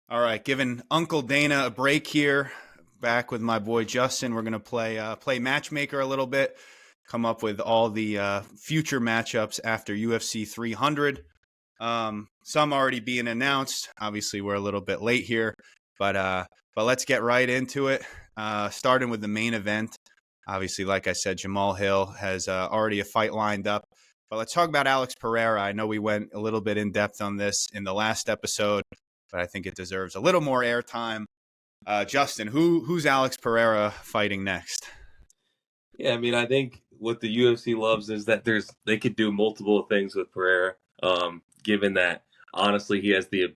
All right, giving Uncle Dana a break here. Back with my boy Justin. We're gonna play matchmaker a little bit. Come up with all the future matchups after UFC 300. Some already being announced. Obviously, we're a little bit late here, but let's get right into it. Starting with the main event. Obviously, like I said, Jamahal Hill has already a fight lined up. But let's talk about Alex Pereira. I know we went a little bit in depth on this in the last episode, but I think it deserves a little more airtime. Justin, who's Alex Pereira fighting next? Yeah, I mean, I think what the UFC loves is that they could do multiple things with Pereira. Given that honestly he has the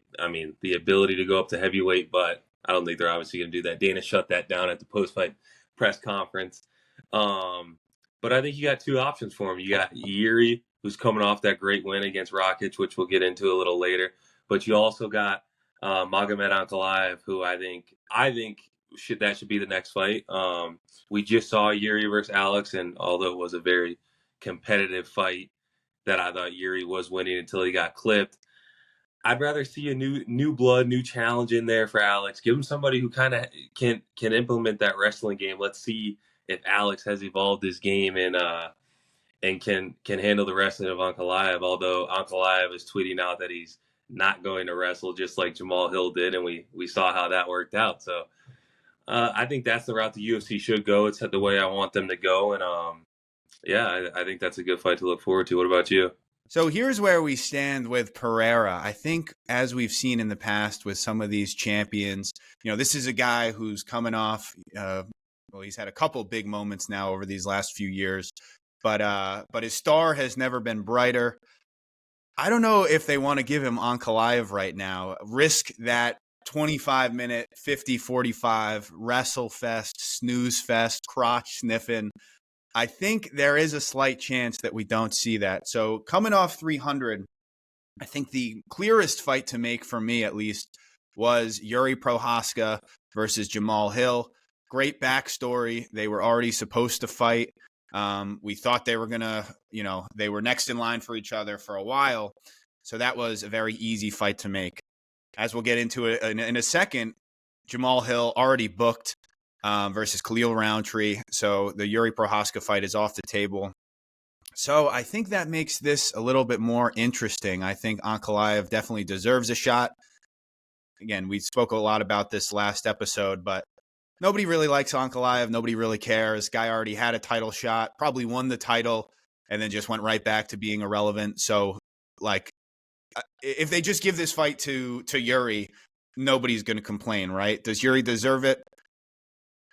ability to go up to heavyweight, but I don't think they're obviously going to do that. Dana shut that down at the post fight press conference. Um, but I think you got two options for him. You got Jiri, who's coming off that great win against Rakic, which we'll get into a little later. But you also got Magomed Ankalaev, who I think should be the next fight. We just saw Jiri versus Alex, and although it was a very competitive fight, that I thought Jiri was winning until he got clipped. I'd rather see a new blood, new challenge in there for Alex. Give him somebody who kind of can implement that wrestling game. Let's see if Alex has evolved his game and can handle the wrestling of Ankalaev. Although Ankalaev is tweeting out that he's not going to wrestle, just like Jamahal Hill did, and we saw how that worked out. So I think that's the route the UFC should go. It's the way I want them to go, and yeah, I think that's a good fight to look forward to. What about you? So here's where we stand with Pereira. I think, as we've seen in the past with some of these champions, this is a guy who's coming off. Well, he's had a couple big moments now over these last few years, but his star has never been brighter. I don't know if they want to give him Ankalaev right now. Risk that 25-minute, 50-45 wrestle fest, snooze fest, crotch sniffing. I think there is a slight chance that we don't see that. So coming off 300, I think the clearest fight to make for me, at least, was Jiri Prochazka versus Jamahal Hill. Great backstory. They were already supposed to fight. We thought they were going to, they were next in line for each other for a while. So that was a very easy fight to make. As we'll get into it in a second, Jamahal Hill already booked versus Khalil Roundtree. So the Jiri Prochazka fight is off the table. So I think that makes this a little bit more interesting. I think Ankalaev definitely deserves a shot. Again, we spoke a lot about this last episode, but nobody really likes Ankalaev. Nobody really cares. Guy already had a title shot, probably won the title, and then just went right back to being irrelevant. So, if they just give this fight to Jiri, nobody's going to complain, right? Does Jiri deserve it?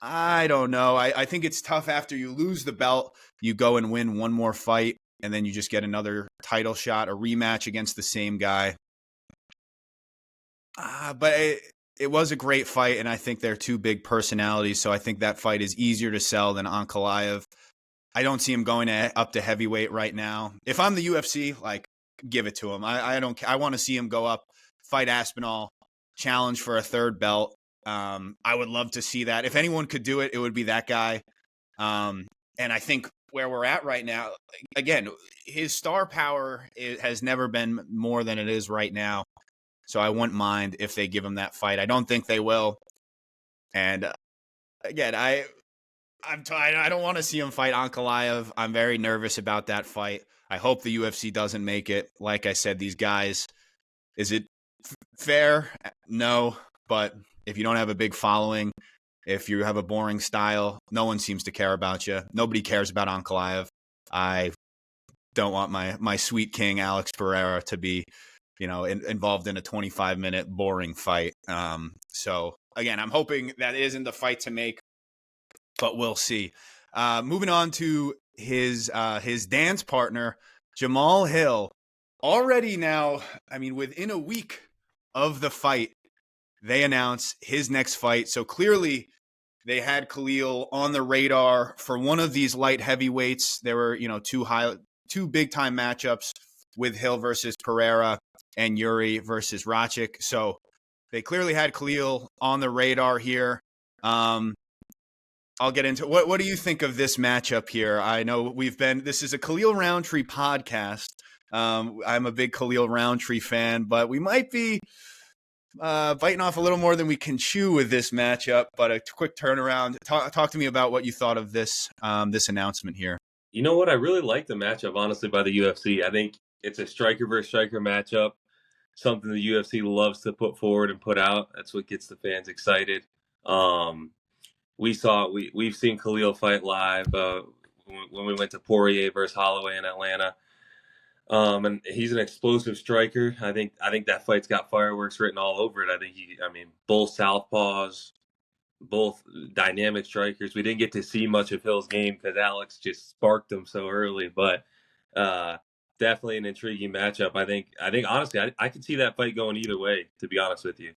I don't know. I think it's tough after you lose the belt, you go and win one more fight, and then you just get another title shot, a rematch against the same guy. But it was a great fight, and I think they're two big personalities, so I think that fight is easier to sell than Ankalaev. I don't see him going up to heavyweight right now. If I'm the UFC, give it to him. I don't. I want to see him go up, fight Aspinall, challenge for a third belt. I would love to see that. If anyone could do it, it would be that guy. And I think where we're at right now, again, his star power has never been more than it is right now. So I wouldn't mind if they give him that fight. I don't think they will. And again, I don't want to see him fight Ankalaev. I'm very nervous about that fight. I hope the UFC doesn't make it. Like I said, these guys, is it fair? No, but if you don't have a big following, if you have a boring style, no one seems to care about you. Nobody cares about Ankalaev. I don't want my sweet king, Alex Pereira, to be, involved in a 25-minute boring fight. So, again, I'm hoping that isn't the fight to make, but we'll see. Moving on to his dance partner, Jamahal Hill. Already now, within a week of the fight, they announce his next fight. So clearly they had Khalil on the radar for one of these light heavyweights. There were, two big time matchups with Hill versus Pereira and Jiri versus Rakic. So they clearly had Khalil on the radar here. I'll get into what do you think of this matchup here? I know this is a Khalil Roundtree podcast. I'm a big Khalil Roundtree fan, but we might be biting off a little more than we can chew with this matchup, but a quick turnaround. Talk to me about what you thought of this this announcement here. You know what? I really like the matchup, honestly, by the UFC. I think it's a striker versus striker matchup, something the UFC loves to put forward and put out. That's what gets the fans excited. Um, we've seen Khalil fight live when we went to Poirier versus Holloway in Atlanta. And he's an explosive striker. I think that fight's got fireworks written all over it. Both southpaws, both dynamic strikers. We didn't get to see much of Hill's game because Alex just sparked him so early, but uh, definitely an intriguing matchup. I think honestly, I could see that fight going either way. To be honest with you,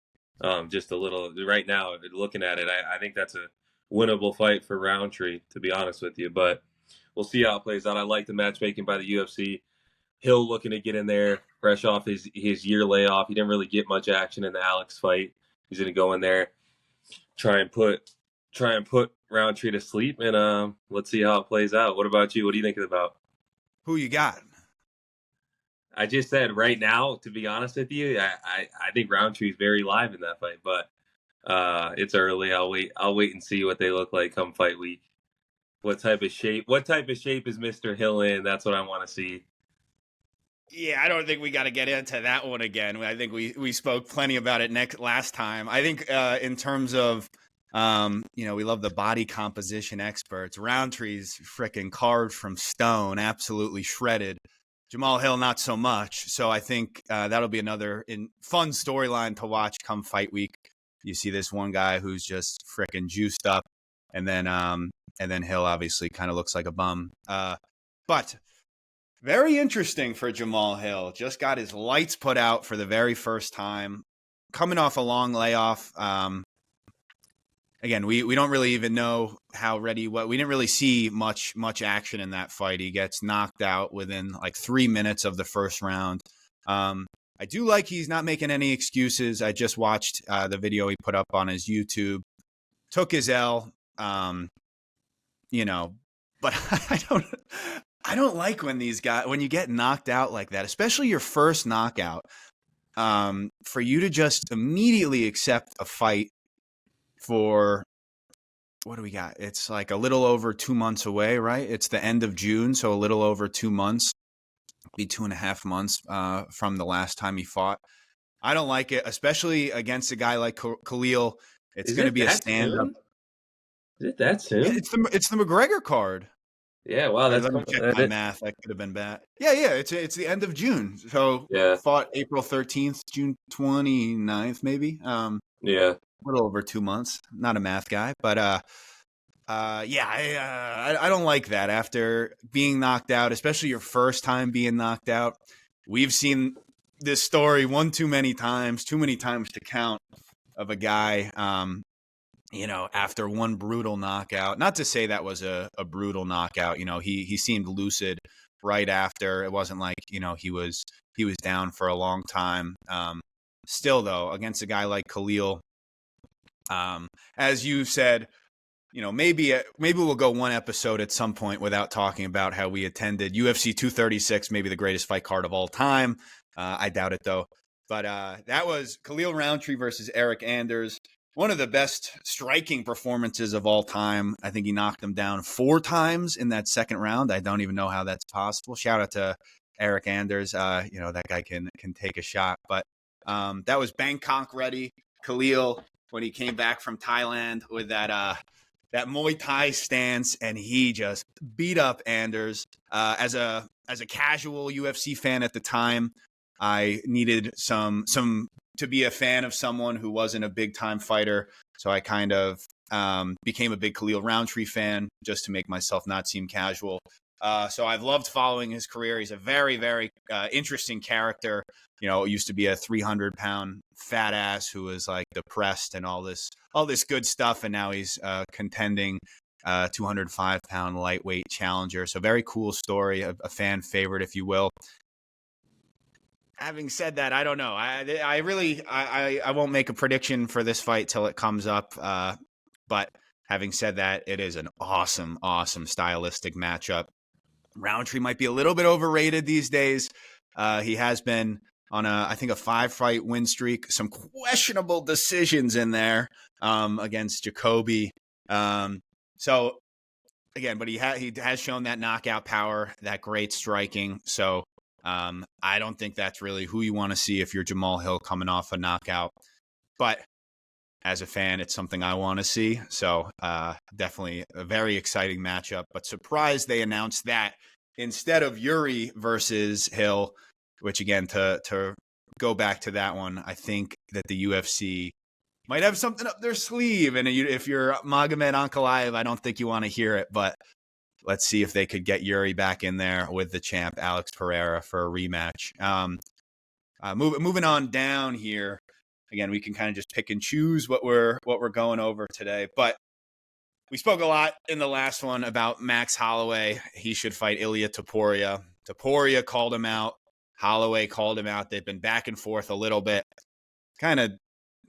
just a little right now, looking at it, I think that's a winnable fight for Roundtree. To be honest with you, but we'll see how it plays out. I like the matchmaking by the UFC. Hill looking to get in there, fresh off his year layoff. He didn't really get much action in the Alex fight. He's going to go in there, try and put Roundtree to sleep, and let's see how it plays out. What about you? What are you thinking about? Who you got? I just said right now, to be honest with you, I think Roundtree's very live in that fight, but it's early. I'll wait and see what they look like come fight week. What type of shape is Mr. Hill in? That's what I want to see. Yeah, I don't think we got to get into that one again. I think we spoke plenty about it last time. I think in terms of, we love the body composition experts. Roundtree's freaking carved from stone, absolutely shredded. Jamahal Hill, not so much. So I think that'll be another fun storyline to watch come fight week. You see this one guy who's just freaking juiced up, and then Hill obviously kind of looks like a bum. But very interesting for Jamahal Hill. Just got his lights put out for the very first time. Coming off a long layoff. Again, we don't really even know how ready. We didn't really see much action in that fight. He gets knocked out within like 3 minutes of the first round. I do like he's not making any excuses. I just watched the video he put up on his YouTube. Took his L. But I don't like when you get knocked out like that, especially your first knockout, for you to just immediately accept a fight for, what do we got? It's like a little over 2 months away, right? It's the end of June, so a little over 2 months, be 2.5 months from the last time he fought. I don't like it, especially against a guy like Khalil. It's going to be a stand-up. Is it that soon? It's the McGregor card. Yeah, wow, that's Let me check my math. That could have been bad. Yeah, it's the end of June. So fought April 13th, June 29th, maybe. A little over 2 months. Not a math guy, but I don't like that after being knocked out, especially your first time being knocked out. We've seen this story too many times to count, of a guy after one brutal knockout. Not to say that was a brutal knockout. He seemed lucid right after. It wasn't like, he was down for a long time. Still, though, against a guy like Khalil, as you said, maybe we'll go one episode at some point without talking about how we attended UFC 236, maybe the greatest fight card of all time. I doubt it, though. But that was Khalil Roundtree versus Eric Anders. One of the best striking performances of all time. I think he knocked him down 4 times in that second round. I don't even know how that's possible. Shout out to Eric Anders. That guy can take a shot. But that was Bangkok ready. Khalil, when he came back from Thailand with that Muay Thai stance, and he just beat up Anders. As a casual UFC fan at the time, I needed some to be a fan of someone who wasn't a big time fighter. So I kind of became a big Khalil Roundtree fan just to make myself not seem casual. So I've loved following his career. He's a very, very interesting character. Used to be a 300-pound fat ass who was like depressed and all this good stuff. And now he's contending 205-pound lightweight challenger. So very cool story, a fan favorite, if you will. Having said that, I don't know. I won't make a prediction for this fight till it comes up. But having said that, it is an awesome, awesome stylistic matchup. Roundtree might be a little bit overrated these days. He has been on I think a 5-fight win streak. Some questionable decisions in there against Jacoby. So again, but he has shown that knockout power, that great striking. So I don't think that's really who you want to see if you're Jamahal Hill coming off a knockout. But as a fan, it's something I want to see. So definitely a very exciting matchup. But surprised they announced that instead of Jiri versus Hill, which again, to go back to that one, I think that the UFC might have something up their sleeve. And if you're Magomed Ankalaev, I don't think you want to hear it. But let's see if they could get Jiri back in there with the champ, Alex Pereira, for a rematch. Moving on down here. Again, we can kind of just pick and choose what we're going over today. But we spoke a lot in the last one about Max Holloway. He should fight Ilia Topuria. Topuria called him out. Holloway called him out. They've been back and forth a little bit. Kind of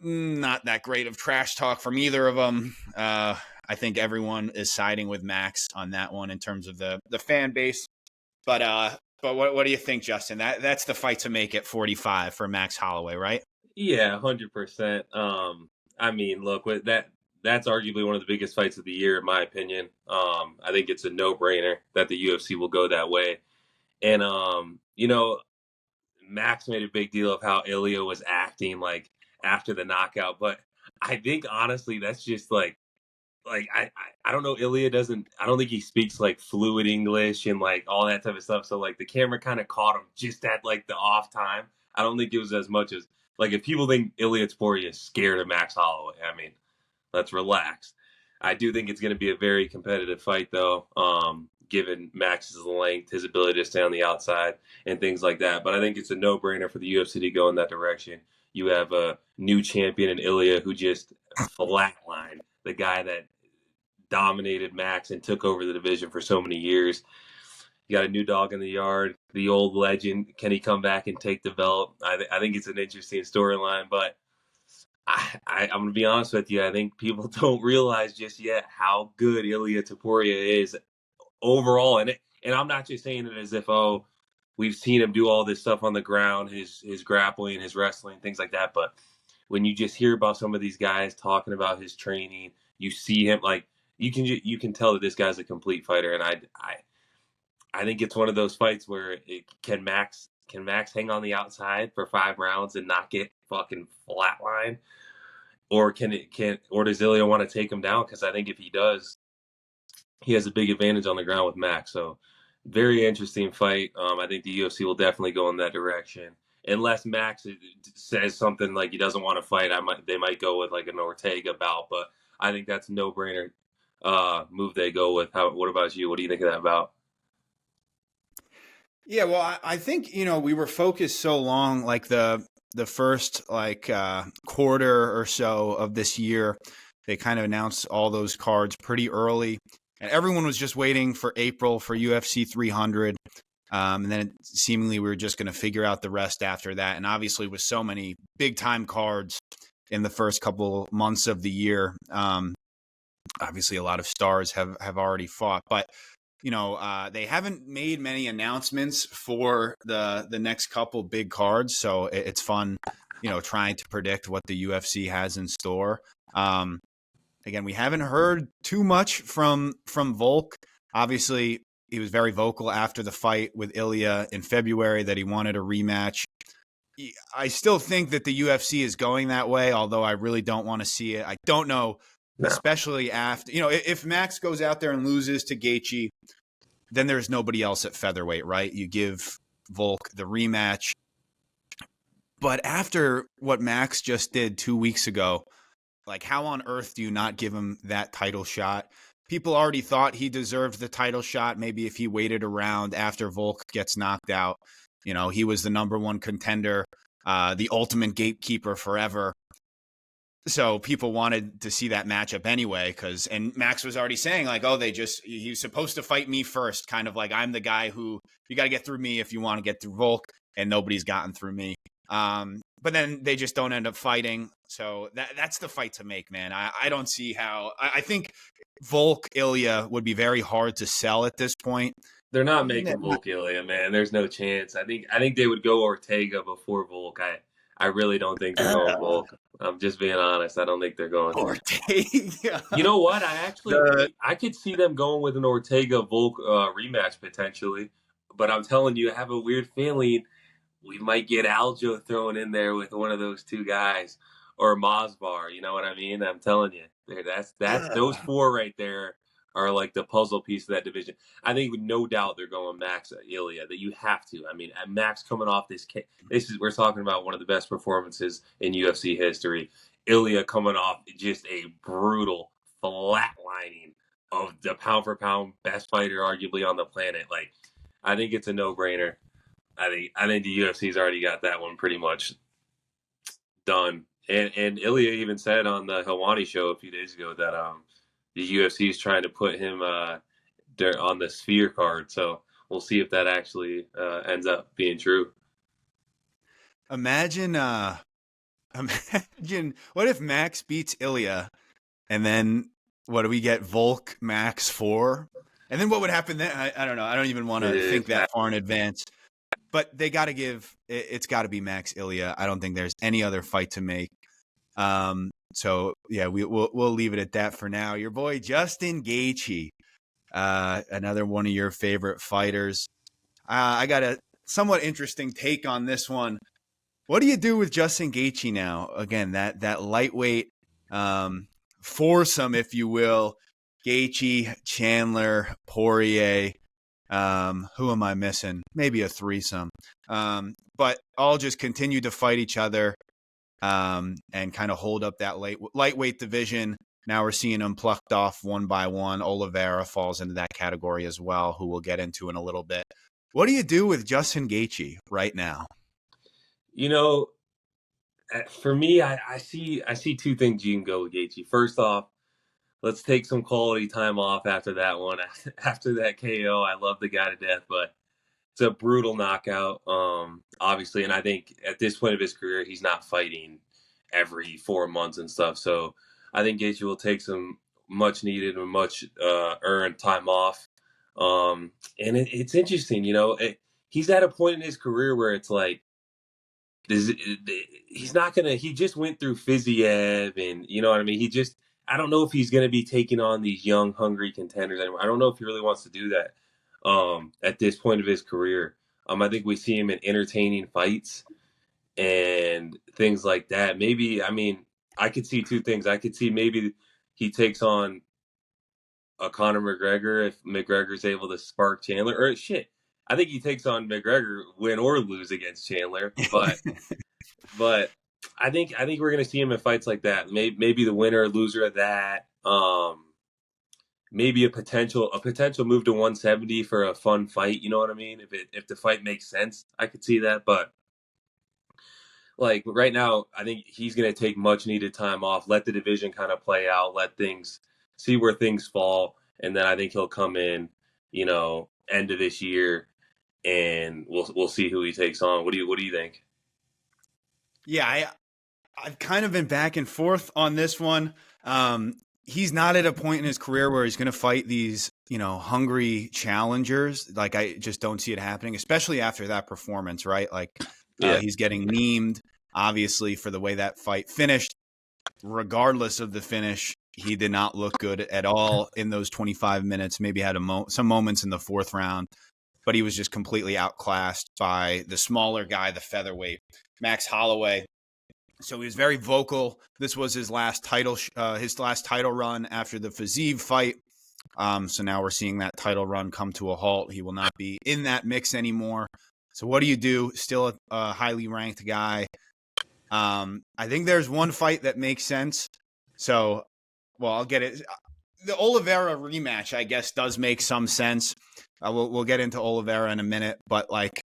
not that great of trash talk from either of them. I think everyone is siding with Max on that one in terms of the fan base. But what do you think, Justin? That's the fight to make at 45 for Max Holloway, right? Yeah, 100%. I mean, look, that's arguably one of the biggest fights of the year, in my opinion. I think it's a no-brainer that the UFC will go that way. And Max made a big deal of how Ilia was acting like after the knockout, but I think honestly that's just like I don't know. Ilia doesn't. I don't think he speaks like fluid English and like all that type of stuff. So like the camera kind of caught him just at like the off time. I don't think it was as much as like if people think Ilia Topuria is scared of Max Holloway. I mean, let's relax. I do think it's going to be a very competitive fight though. Given Max's length, his ability to stay on the outside, and things like that. But I think it's a no-brainer for the UFC to go in that direction. You have a new champion in Ilia who just flatlined the guy that dominated Max and took over the division for so many years. You got a new dog in the yard, the old legend. Can he come back and take the belt? I think it's an interesting storyline, but I'm going to be honest with you. I think people don't realize just yet how good Ilia Topuria is overall. And I'm not just saying it as if, we've seen him do all this stuff on the ground, his grappling, his wrestling, things like that. But when you just hear about some of these guys talking about his training, you see him like you can tell that this guy's a complete fighter. And I think it's one of those fights where can Max hang on the outside for 5 rounds and not get fucking flatline, or does Ilia want to take him down? Because I think if he does, he has a big advantage on the ground with Max. So very interesting fight. I think the UFC will definitely go in that direction. Unless Max says something like he doesn't want to fight, they might go with like an Ortega bout. But I think that's a no-brainer move they go with. What about you? What do you think of that bout? Yeah, well, I think, we were focused so long, like the first quarter or so of this year, they kind of announced all those cards pretty early. And everyone was just waiting for April for UFC 300. And then seemingly we were just going to figure out the rest after that. And obviously with so many big time cards in the first couple months of the year, obviously a lot of stars have already fought. But, they haven't made many announcements for the next couple big cards. So it's fun, trying to predict what the UFC has in store. Again, we haven't heard too much from Volk. Obviously, he was very vocal after the fight with Ilia in February that he wanted a rematch. I still think that the UFC is going that way, although I really don't want to see it. I don't know, especially after, if Max goes out there and loses to Gaethje, then there's nobody else at featherweight, right? You give Volk the rematch. But after what Max just did 2 weeks ago, like, how on earth do you not give him that title shot? People already thought he deserved the title shot. Maybe if he waited around after Volk gets knocked out, he was the number one contender, the ultimate gatekeeper forever. So people wanted to see that matchup anyway, and Max was already saying like, he was supposed to fight me first. Kind of like, I'm the guy who you got to get through me if you want to get through Volk, and nobody's gotten through me. But then they just don't end up fighting. So that's the fight to make, man. I don't see how. I think Volk Ilia would be very hard to sell at this point. They're not making Volk Ilya, man. There's no chance. I think they would go Ortega before Volk. I really don't think they're going Volk. I'm just being honest. I don't think they're going. Ortega. You know what? The I could see them going with an Ortega Volk rematch potentially, but I'm telling you, I have a weird feeling we might get Aljo thrown in there with one of those two guys or Masbar. You know what I mean? I'm telling you, that's those four right there are like the puzzle piece of that division. I think no doubt they're going Max Ilya. That you have to. I mean, Max coming off we're talking about one of the best performances in UFC history. Ilya coming off just a brutal flatlining of the pound for pound best fighter arguably on the planet. Like, I think it's a no brainer. I think the UFC's already got that one pretty much done. And Ilya even said on the Helwani show a few days ago that the UFC is trying to put him on the Sphere card. So we'll see if that actually ends up being true. imagine what if Max beats Ilya, and then what do we get? Volk Max 4, and then what would happen then? I don't know. I don't even want to think that far in advance. But they got to give it's got to be Max Ilya. I don't think there's any other fight to make. So yeah, we'll leave it at that for now. Your boy Justin Gaethje, another one of your favorite fighters. I got a somewhat interesting take on this one. What do you do with Justin Gaethje now? Again, that lightweight foursome, if you will, Gaethje, Chandler, Poirier. Who am I missing? Maybe a threesome. But all just continue to fight each other and kind of hold up that lightweight division. Now we're seeing them plucked off one by one. Olivera falls into that category as well, who we'll get into in a little bit. What do you do with Justin Gaethje right now? You know, for me, I see two things you can go with Gaethje. First off, let's take some quality time off after that one. After that KO, I love the guy to death, but it's a brutal knockout, obviously. And I think at this point of his career, he's not fighting every 4 months and stuff. So I think Gaethje will take some much needed and much earned time off. And it's interesting, he's at a point in his career where it's like, he's not gonna. He just went through Fiziev, and you know what I mean. I don't know if he's gonna be taking on these young, hungry contenders anymore. I don't know if he really wants to do that at this point of his career. I think we see him in entertaining fights and things like that. Maybe, I could see two things. I could see maybe he takes on a Conor McGregor if McGregor's able to spark Chandler. Or shit, I think he takes on McGregor, win or lose against Chandler. But I think we're gonna see him in fights like that. Maybe the winner or loser of that. Maybe a potential move to 170 for a fun fight. You know what I mean? If the fight makes sense, I could see that. But like right now, I think he's gonna take much needed time off. Let the division kind of play out. Let things see where things fall, and then I think he'll come in. End of this year, and we'll see who he takes on. What do you think? Yeah, I've kind of been back and forth on this one. He's not at a point in his career where he's going to fight these, hungry challengers. Like, I just don't see it happening, especially after that performance, right? Like, he's getting memed, obviously, for the way that fight finished. Regardless of the finish, he did not look good at all in those 25 minutes. Maybe had some moments in the fourth round, but he was just completely outclassed by the smaller guy, the featherweight, Max Holloway. So he was very vocal. This was his last title run after the Fiziev fight. So now we're seeing that title run come to a halt. He will not be in that mix anymore. So what do you do? Still a highly ranked guy. I think there's one fight that makes sense. So, I'll get it. The Olivera rematch, I guess, does make some sense. We'll get into Olivera in a minute, but like,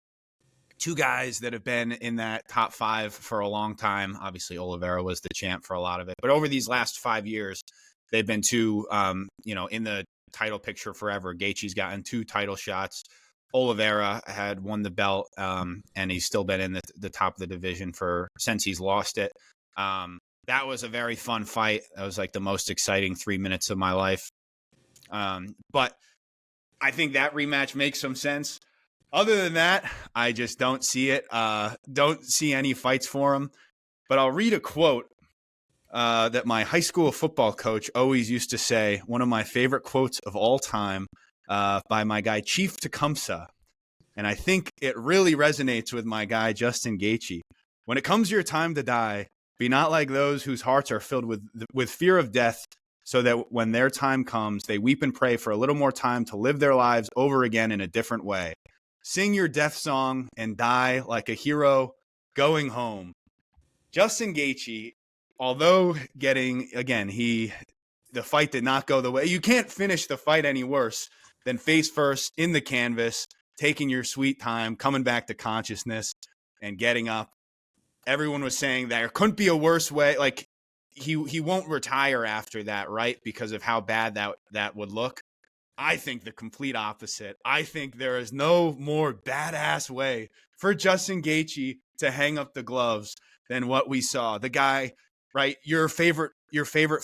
two guys that have been in that top 5 for a long time. Obviously, Olivera was the champ for a lot of it, but over these last 5 years, they've been two, in the title picture forever. Gaethje's gotten 2 title shots. Olivera had won the belt, and he's still been in the top of the division since he's lost it. That was a very fun fight. That was like the most exciting 3 minutes of my life. But I think that rematch makes some sense. Other than that, I just don't see it. Don't see any fights for him. But I'll read a quote that my high school football coach always used to say, one of my favorite quotes of all time, by my guy Chief Tecumseh. And I think it really resonates with my guy Justin Gaethje. When it comes your time to die, be not like those whose hearts are filled with fear of death, so that when their time comes, they weep and pray for a little more time to live their lives over again in a different way. Sing your death song and die like a hero going home. Justin Gaethje, although getting, again, the fight did not go the way. You can't finish the fight any worse than face first in the canvas, taking your sweet time, coming back to consciousness and getting up. Everyone was saying there couldn't be a worse way. Like, he won't retire after that, right? Because of how bad that would look. I think the complete opposite. I think there is no more badass way for Justin Gaethje to hang up the gloves than what we saw. The guy, right? Your favorite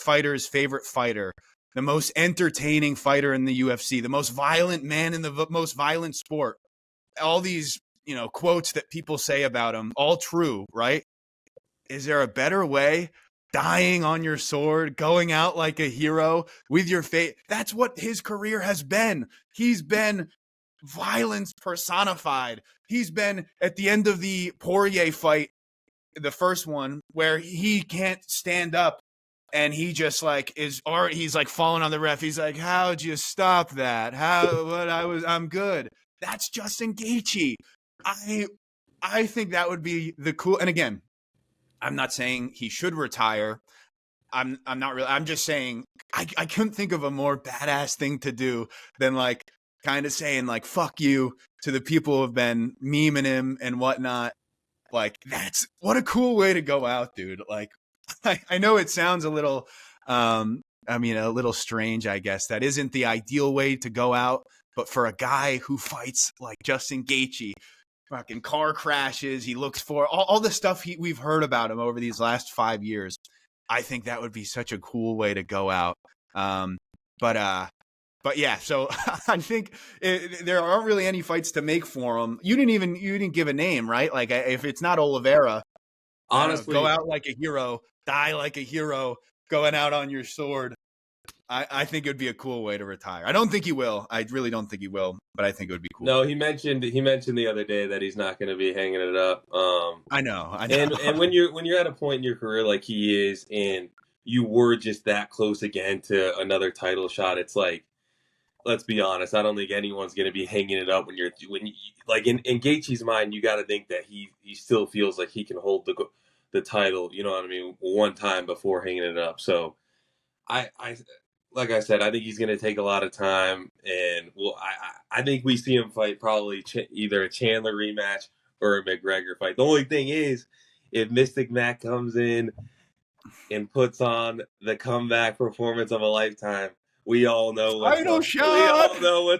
fighter's favorite fighter, the most entertaining fighter in the UFC, the most violent man in the most violent sport. All these, quotes that people say about him, all true, right? Is there a better way? Dying on your sword, going out like a hero with your fate. That's what his career has been. He's been violence personified. He's been at the end of the Poirier fight, the first one, where he can't stand up and he just he's like falling on the ref. He's like, how'd you stop that? I'm good. That's Justin Gaethje. I think that would be the cool. And again, I'm not saying he should retire. I'm not really. I'm just saying I couldn't think of a more badass thing to do than kind of saying fuck you to the people who have been memeing him and whatnot. That's what a cool way to go out, dude. I know it sounds a little a little strange, I guess. That isn't the ideal way to go out, but for a guy who fights like Justin Gaethje, fucking car crashes, he looks for all the stuff we've heard about him over these last 5 years. I think that would be such a cool way to go out. But yeah, so I think there aren't really any fights to make for him. You didn't give a name, right? Like, if it's not Olivera, Honestly, go out like a hero, die like a hero, going out on your sword. I think it would be a cool way to retire. I don't think he will. I really don't think he will, but I think it would be cool. No, he mentioned the other day that he's not going to be hanging it up. I know. And when you're at a point in your career like he is, and you were just that close again to another title shot, it's like, let's be honest, I don't think anyone's going to be hanging it up when you like in Gaethje's mind, you got to think that he still feels like he can hold the title, you know what I mean, one time before hanging it up. So I like I said, I think he's going to take a lot of time, and I think we see him fight probably either a Chandler rematch or a McGregor fight. The only thing is, if Mystic Mac comes in and puts on the comeback performance of a lifetime, we all know what's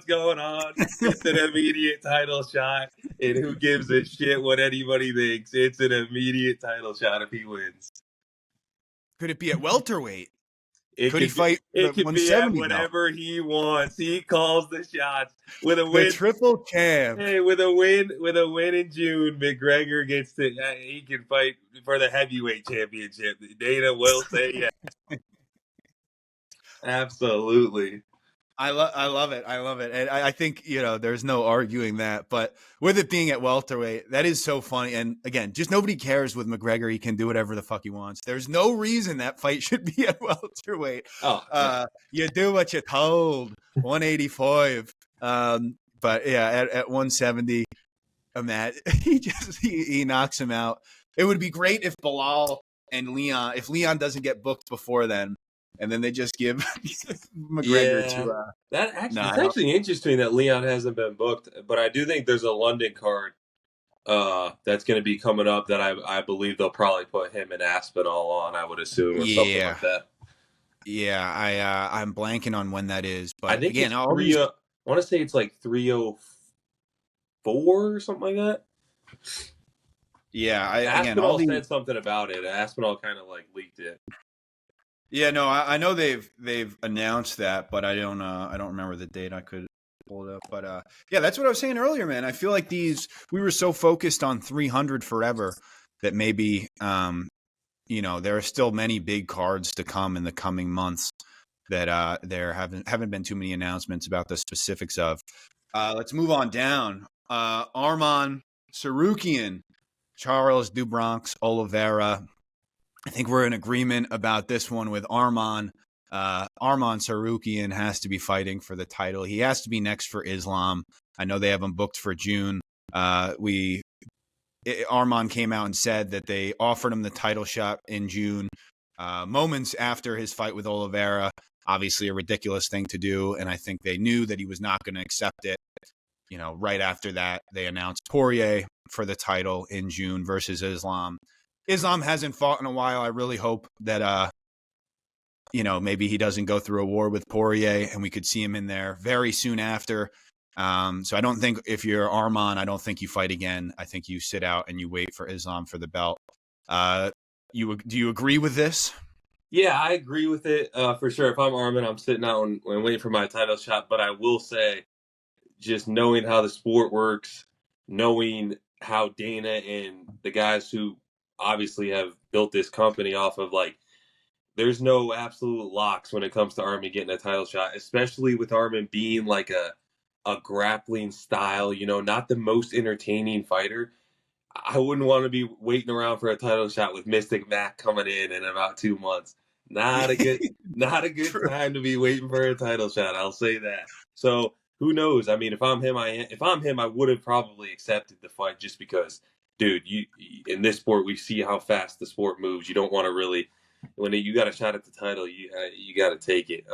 going on. It's an immediate title shot, and who gives a shit what anybody thinks? It's an immediate title shot if he wins. Could it be at welterweight? Could he fight? It could be at whatever he wants. He calls the shots with a win. The triple champ. Hey, with a win in June, McGregor gets to. He can fight for the heavyweight championship. Dana will say yes. Absolutely. I love it. I love it. And I think, there's no arguing that. But with it being at welterweight, that is so funny. And again, just nobody cares with McGregor. He can do whatever the fuck he wants. There's no reason that fight should be at welterweight. You do what you're told. 185. But yeah, at 170, Matt, he knocks him out. It would be great if Bilal and Leon, if Leon doesn't get booked before then, and then they just give McGregor to that. It's actually interesting that Leon hasn't been booked, but I do think there's a London card that's going to be coming up that I believe they'll probably put him and Aspinall on. I would assume, or something like that. Yeah, I'm blanking on when that is, but I think again, I want to say it's like 304 or something like that. Yeah, Aspinall said something about it. Aspinall kind of leaked it. Yeah, no, I know they've announced that, but I don't remember the date. I could pull it up. But yeah, that's what I was saying earlier, man. I feel like we were so focused on 300 forever that maybe, there are still many big cards to come in the coming months that there haven't been too many announcements about the specifics of. Let's move on down. Arman Tsarukyan, Charles do Bronx, Olivera. I think we're in agreement about this one with Arman. Arman Tsarukyan has to be fighting for the title. He has to be next for Islam. I know they have him booked for June. Arman came out and said that they offered him the title shot in June, moments after his fight with Olivera. Obviously a ridiculous thing to do, and I think they knew that he was not going to accept it. Right after that, they announced Poirier for the title in June versus Islam. Islam hasn't fought in a while. I really hope that, maybe he doesn't go through a war with Poirier and we could see him in there very soon after. So I don't think if you're Arman, I don't think you fight again. I think you sit out and you wait for Islam for the belt. Do you agree with this? Yeah, I agree with it for sure. If I'm Arman, I'm sitting out and waiting for my title shot. But I will say, just knowing how the sport works, knowing how Dana and the guys who obviously have built this company off of, there's no absolute locks when it comes to Arman getting a title shot, especially with Arman being like a grappling style, not the most entertaining fighter. I wouldn't want to be waiting around for a title shot with Mystic Mac coming in about 2 months. Not a good time to be waiting for a title shot. I'll say that. So who knows? I mean, if I'm him, I would have probably accepted the fight just because, dude, in this sport we see how fast the sport moves. You don't want to really, when you got a shot at the title, you got to take it.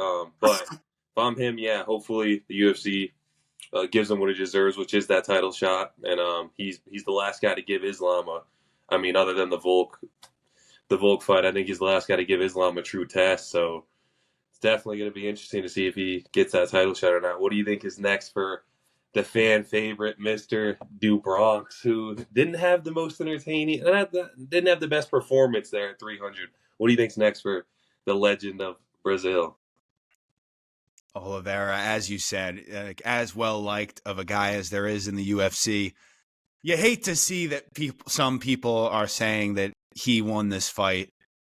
But if I'm him, yeah, hopefully the UFC gives him what he deserves, which is that title shot, and he's the last guy to give Islam other than the Volk fight, I think he's the last guy to give Islam a true test. So it's definitely going to be interesting to see if he gets that title shot or not. What do you think is next for the fan favorite, Mr. do Bronx, who didn't have the most entertaining, didn't have the best performance there at 300? What do you think's next for the legend of Brazil? Olivera, as you said, as well liked of a guy as there is in the UFC. You hate to see that some people are saying that he won this fight.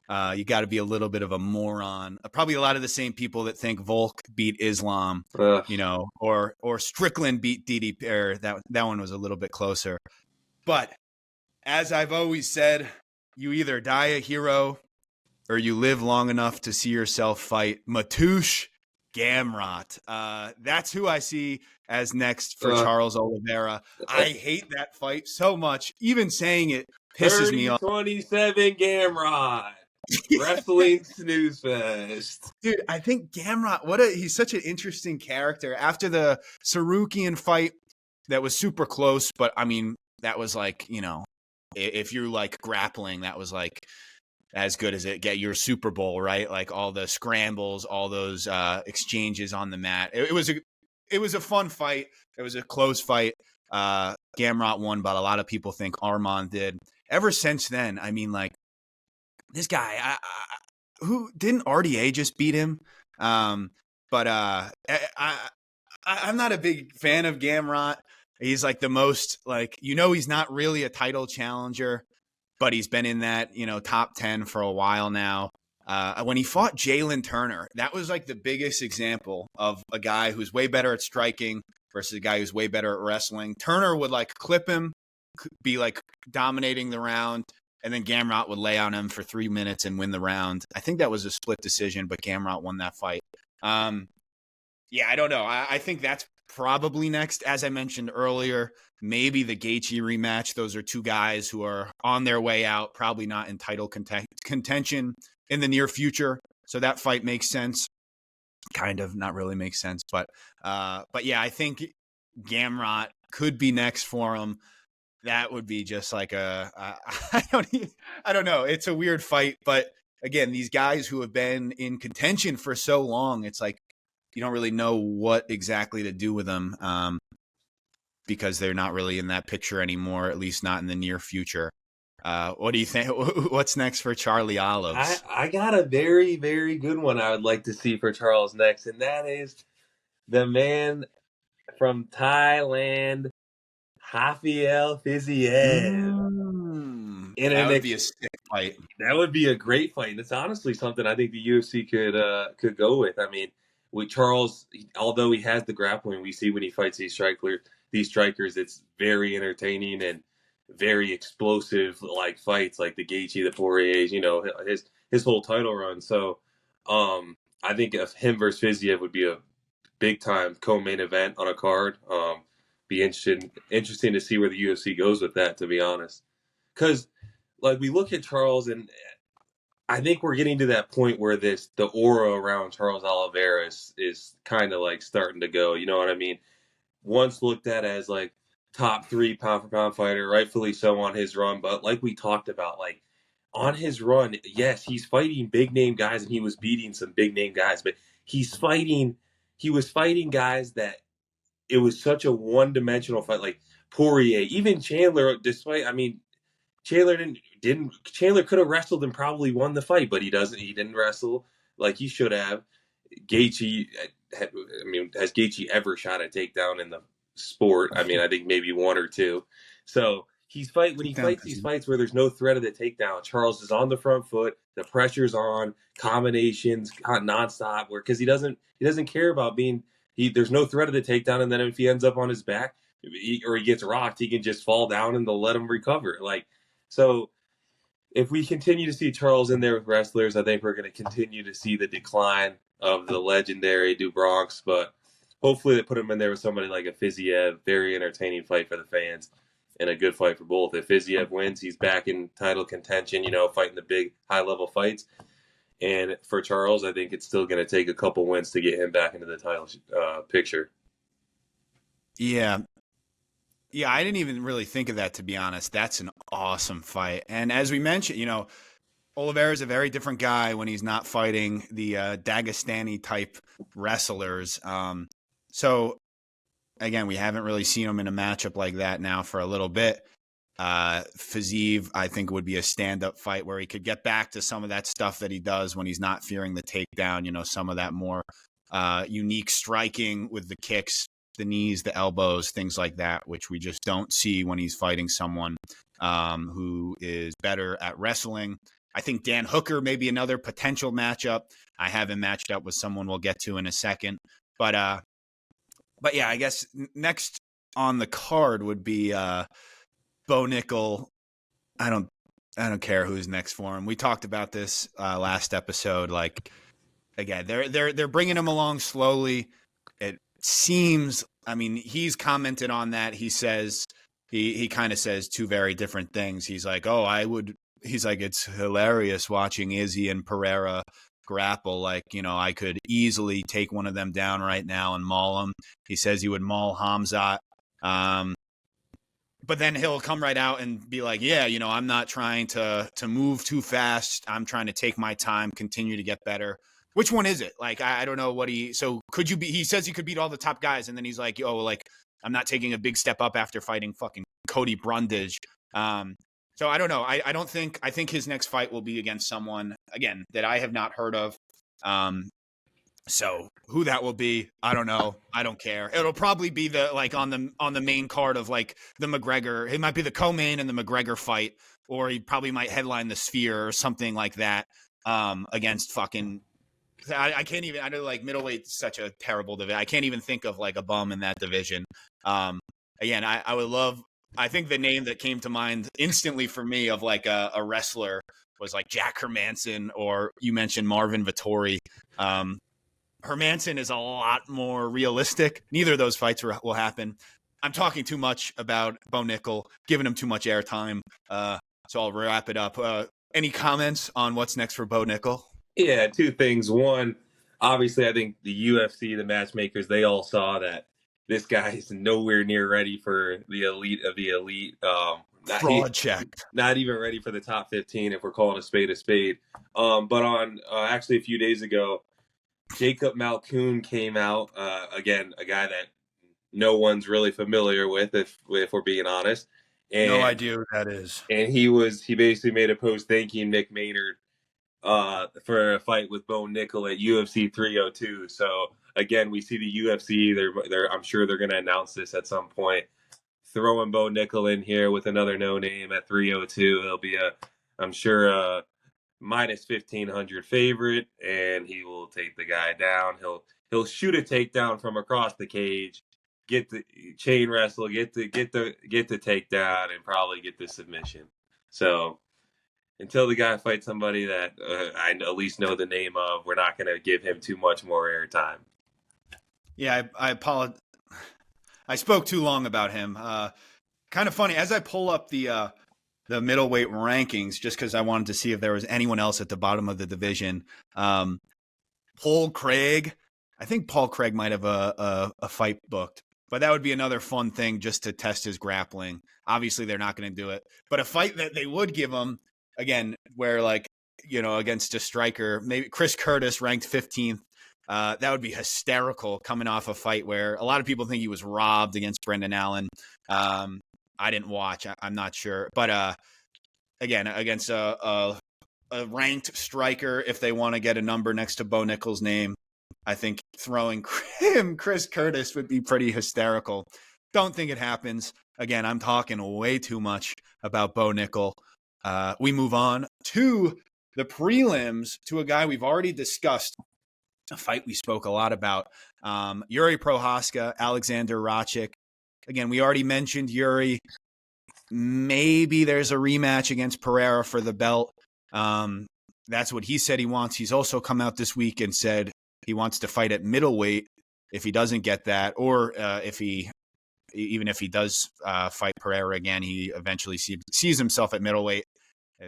You got to be a little bit of a moron. Probably a lot of the same people that think Volk beat Islam, or Strickland beat DDP. Or that one was a little bit closer. But as I've always said, you either die a hero or you live long enough to see yourself fight Mateusz Gamrot. That's who I see as next for Charles Olivera. I hate that fight so much. Even saying it pisses me off. 27 Gamrot. Wrestling snooze fest. Dude, I think Gamrot, he's such an interesting character. After the Tsarukyan fight, that was super close, but I mean, that was if you're grappling, that was as good as it get your Super Bowl, right? All the scrambles, all those exchanges on the mat. It was a fun fight. It was a close fight. Gamrot won, but a lot of people think Arman did. Ever since then, I mean, this guy, who didn't RDA just beat him? I'm not a big fan of Gamrot. He's the most he's not really a title challenger, but he's been in that, top 10 for a while now. When he fought Jalen Turner, that was the biggest example of a guy who's way better at striking versus a guy who's way better at wrestling. Turner would clip him, be dominating the round, and then Gamrot would lay on him for 3 minutes and win the round. I think that was a split decision, but Gamrot won that fight. Yeah, I don't know. I think that's probably next. As I mentioned earlier, maybe the Gaethje rematch. Those are two guys who are on their way out, probably not in title contention in the near future. So that fight makes sense. Kind of, not really makes sense. But yeah, I think Gamrot could be next for him. That would be just I don't know. It's a weird fight. But again, these guys who have been in contention for so long, it's you don't really know what exactly to do with them because they're not really in that picture anymore, at least not in the near future. What do you think? What's next for Charlie Olives? I got a very, very good one I would like to see for Charles next, and that is the man from Thailand, Rafael Fiziev. That would be a sick fight. That would be a great fight. And it's honestly something I think the UFC could go with. I mean, with Charles, although he has the grappling, we see when he fights these strikers, it's very entertaining and very explosive like fights, like the Gaethje, the Poiriers, his whole title run. So, I think if him versus Fiziev would be a big time co-main event on a card. Be interesting to see where the UFC goes with that, to be honest. Because like we look at Charles, and I think we're getting to that point where the aura around Charles Oliveira is kind of like starting to go. You know what I mean? Once looked at as like top 3 pound for pound fighter, rightfully so on his run, but like we talked about, like on his run, yes, he's fighting big name guys and he was beating some big name guys, but he was fighting guys that it was such a one-dimensional fight, like Poirier, even Chandler. Chandler could have wrestled and probably won the fight, but he didn't wrestle like he should have. Gaethje, has Gaethje ever shot a takedown in the sport? I mean, I think maybe 1 or 2. So when he fights these fights where there's no threat of the takedown, Charles is on the front foot, the pressure's on, combinations nonstop, because he doesn't care about there's no threat of the takedown, and then if he ends up on his back or he gets rocked, he can just fall down and they'll let him recover. So if we continue to see Charles in there with wrestlers, I think we're going to continue to see the decline of the legendary do Bronx, but hopefully they put him in there with somebody like a Fiziev. Very entertaining fight for the fans and a good fight for both. If Fiziev wins, he's back in title contention, fighting the big high-level fights. And for Charles, I think it's still going to take a couple wins to get him back into the title picture. Yeah. Yeah, I didn't even really think of that, to be honest. That's an awesome fight. And as we mentioned, Olivera is a very different guy when he's not fighting the Dagestani type wrestlers. So again, we haven't really seen him in a matchup like that now for a little bit. Fiziev, I think, would be a stand-up fight where he could get back to some of that stuff that he does when he's not fearing the takedown, some of that more unique striking with the kicks, the knees, the elbows, things like that, which we just don't see when he's fighting someone who is better at wrestling. I think Dan Hooker may be another potential matchup. I haven't matched up with someone we'll get to in a second. But yeah, I guess next on the card would be Bo Nickal. I don't care who's next for him. We talked about this last episode. Like, again, they're bringing him along slowly. It seems, he's commented on that. He says he kind of says 2 very different things. He's like, he's like, it's hilarious watching Izzy and Pereira grapple. Like, I could easily take one of them down right now and maul him. He says he would maul Hamzat. But then he'll come right out and be like, yeah, I'm not trying to move too fast. I'm trying to take my time, continue to get better. Which one is it? Like, I don't know he says he could beat all the top guys. And then he's like, I'm not taking a big step up after fighting fucking Cody Brundage. So I don't know. I think his next fight will be against someone, again, that I have not heard of. So who that will be, I don't know. I don't care. It'll probably be on the main card of like the McGregor. It might be the co-main and the McGregor fight, or he probably might headline the Sphere or something like that. Against fucking, I can't even. I know like middleweight is such a terrible division. I can't even think of like a bum in that division. Again, I would love. I think the name that came to mind instantly for me of like a wrestler was like Jack Hermanson, or you mentioned Marvin Vettori. Hermanson is a lot more realistic. Neither of those fights will happen. I'm talking too much about Bo Nickal, giving him too much airtime. So I'll wrap it up. Any comments on what's next for Bo Nickal? Yeah, 2 things. One, obviously, I think the UFC, the matchmakers, they all saw that this guy is nowhere near ready for the elite of the elite. Fraud checked. Not even ready for the top 15 if we're calling a spade a spade. But on actually a few days ago, Jacob Malkoon came out, again, a guy that no one's really familiar with, if we're being honest. And, no idea who that is. And he basically made a post thanking Mick Maynard for a fight with Bo Nickal at UFC 302. So again, we see the UFC. I'm sure they're going to announce this at some point. Throwing Bo Nickal in here with another no name at 302. He'll be I'm sure, minus 1,500 favorite, and he will take the guy down. He'll shoot a takedown from across the cage, get the chain wrestle, get the takedown, and probably get the submission. So until the guy fights somebody that I at least know the name of, we're not going to give him too much more airtime. Yeah, I apologize. I spoke too long about him. Kind of funny as I pull up the middleweight rankings, just because I wanted to see if there was anyone else at the bottom of the division. Paul Craig, I think Paul Craig might have a fight booked, but that would be another fun thing just to test his grappling. Obviously, they're not going to do it, but a fight that they would give him again, where like against a striker, maybe Chris Curtis ranked 15th. That would be hysterical coming off a fight where a lot of people think he was robbed against Brendan Allen. I didn't watch. I'm not sure. But again, against a ranked striker, if they want to get a number next to Bo Nickal's name, I think throwing him, Chris Curtis, would be pretty hysterical. Don't think it happens. Again, I'm talking way too much about Bo Nickal. We move on to the prelims, to a guy we've already discussed, a fight we spoke a lot about. Jiri Prochazka, Alexander Rakic. Again, we already mentioned Jiri. Maybe there's a rematch against Pereira for the belt. That's what he said he wants. He's also come out this week and said he wants to fight at middleweight if he doesn't get that, or even if he does fight Pereira again, he eventually sees himself at middleweight.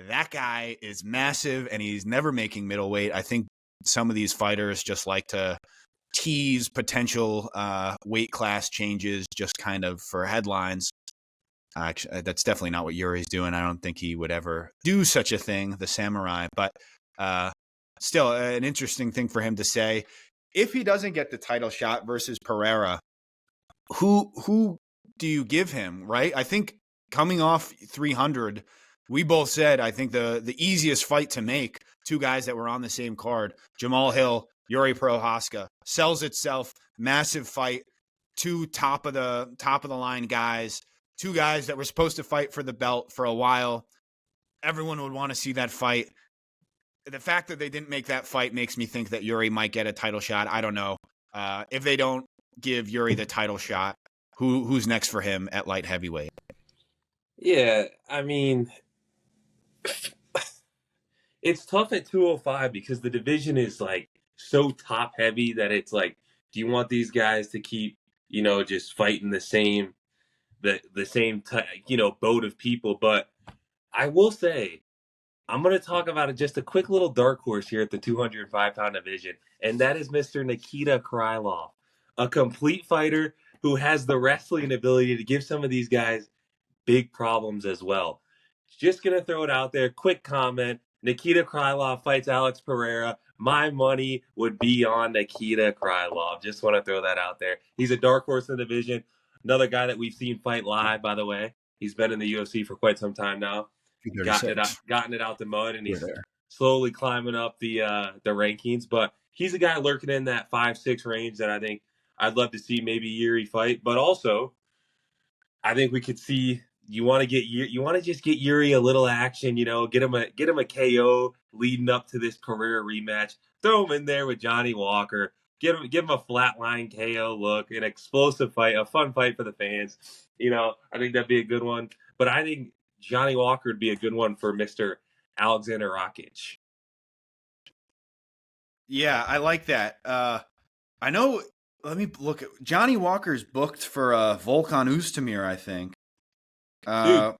That guy is massive, and he's never making middleweight. I think some of these fighters just like to tease potential weight class changes just kind of for headlines. Actually, that's definitely not what Yuri's doing. I don't think he would ever do such a thing, the samurai. But still, an interesting thing for him to say. If he doesn't get the title shot versus Pereira, who do you give him, right? I think coming off 300, we both said, I think the easiest fight to make, two guys that were on the same card, Jamahal Hill, Jiri Prochazka, sells itself, massive fight, two top of the line guys, two guys that were supposed to fight for the belt for a while. Everyone would want to see that fight. The fact that they didn't make that fight makes me think that Jiri might get a title shot. I don't know. If they don't give Jiri the title shot, who's next for him at light heavyweight? Yeah, I mean, it's tough at 205 because the division is like so top heavy that it's like, do you want these guys to keep, just fighting the same boat of people? But I will say, I'm going to talk about just a quick little dark horse here at the 205-pound division, and that is Mr. Nikita Krylov, a complete fighter who has the wrestling ability to give some of these guys big problems as well. Just going to throw it out there. Quick comment. Nikita Krylov fights Alex Pereira. My money would be on Nikita Krylov. Just want to throw that out there. He's a dark horse in the division. Another guy that we've seen fight live, by the way. He's been in the UFC for quite some time now. Gotten it out the mud, and he's slowly climbing up the rankings. But he's a guy lurking in that 5-6 range that I think I'd love to see maybe Jiri fight. But also, I think we could see you want to just get Jiri a little action, get him a KO leading up to this Pereira rematch. Throw him in there with Johnny Walker. Give him a flatline KO look, an explosive fight, a fun fight for the fans. I think that'd be a good one. But I think Johnny Walker would be a good one for Mr. Alexander Rakic. Yeah, I like that. I know. Let me look at Johnny Walker's booked for Volkan Oezdemir, I think. Dude, I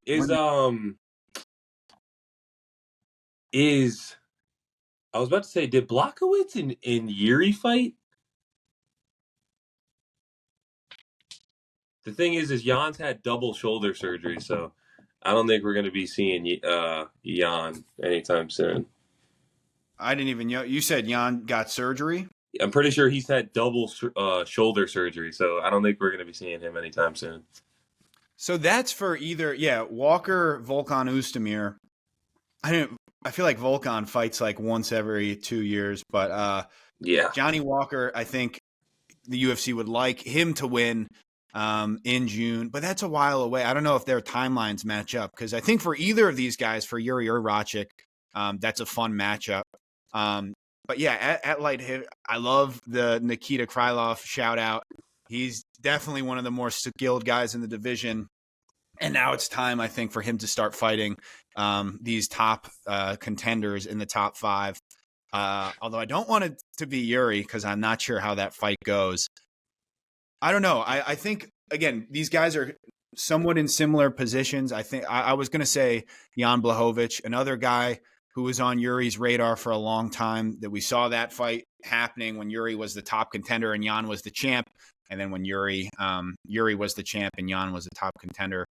was about to say, did Blachowicz in Jiri fight? The thing is Jan's had double shoulder surgery, so I don't think we're going to be seeing Jan anytime soon. I didn't even know. You said Jan got surgery? I'm pretty sure he's had double shoulder surgery, so I don't think we're going to be seeing him anytime soon. So that's for either, Walker, Volkan Oezdemir. I feel like Volkan fights like once every 2 years, but Yeah. Johnny Walker, I think the UFC would like him to win in June, but that's a while away. I don't know if their timelines match up because I think for either of these guys, for Yuri or Rakic, that's a fun matchup. But yeah, at light heavy, I love the Nikita Krylov shout out. He's definitely one of the more skilled guys in the division. And now it's time, I think, for him to start fighting these top contenders in the top 5. Although I don't want it to be Yuri because I'm not sure how that fight goes. I don't know. I think, again, these guys are somewhat in similar positions. I think I was going to say Jan Blachowicz, another guy who was on Yuri's radar for a long time, that we saw that fight happening when Yuri was the top contender and Jan was the champ. And then when Yuri was the champ and Jan was the top contender.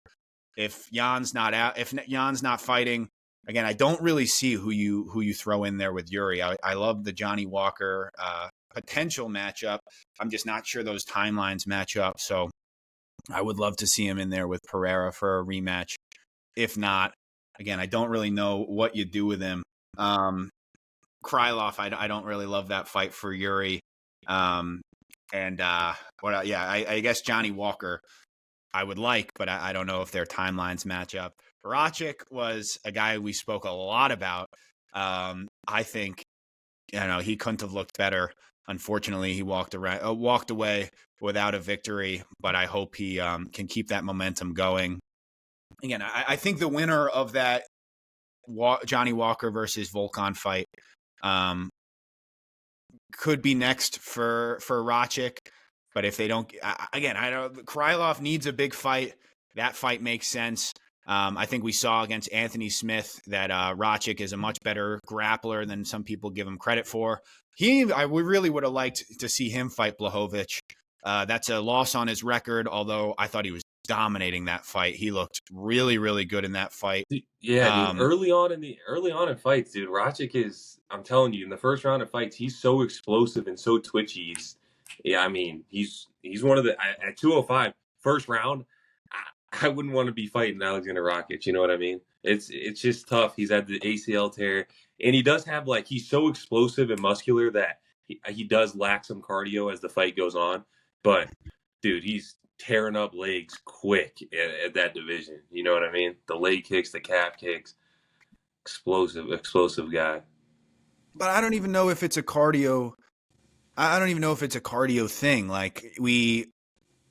If Jan's not fighting, again, I don't really see who you throw in there with Yuri. I love the Johnny Walker potential matchup. I'm just not sure those timelines match up. So I would love to see him in there with Pereira for a rematch. If not, again, I don't really know what you do with him. Krylov, I don't really love that fight for Yuri. I guess Johnny Walker I would like, but I don't know if their timelines match up. Rakic was a guy we spoke a lot about. I think, he couldn't have looked better. Unfortunately, he walked away without a victory, but I hope he can keep that momentum going. Again, I think the winner of that Johnny Walker versus Volkan fight could be next for Rakic. But if they don't, again, Krylov needs a big fight. That fight makes sense. I think we saw against Anthony Smith that Rakic is a much better grappler than some people give him credit for. I really would have liked to see him fight Blachowicz. That's a loss on his record, although I thought he was dominating that fight. He looked really, really good in that fight. Yeah, dude. Early on in fights, dude, Rakic is. I'm telling you, in the first round of fights, he's so explosive and so twitchy. He's one of the at 205 first round. I wouldn't want to be fighting Alexander Rakic. You know what I mean? It's just tough. He's had the ACL tear, and he does have he's so explosive and muscular that he does lack some cardio as the fight goes on. But dude, he's tearing up legs quick at that division. You know what I mean? The leg kicks, the calf kicks, explosive guy. But I don't even know if it's a cardio. I don't even know if it's a cardio thing.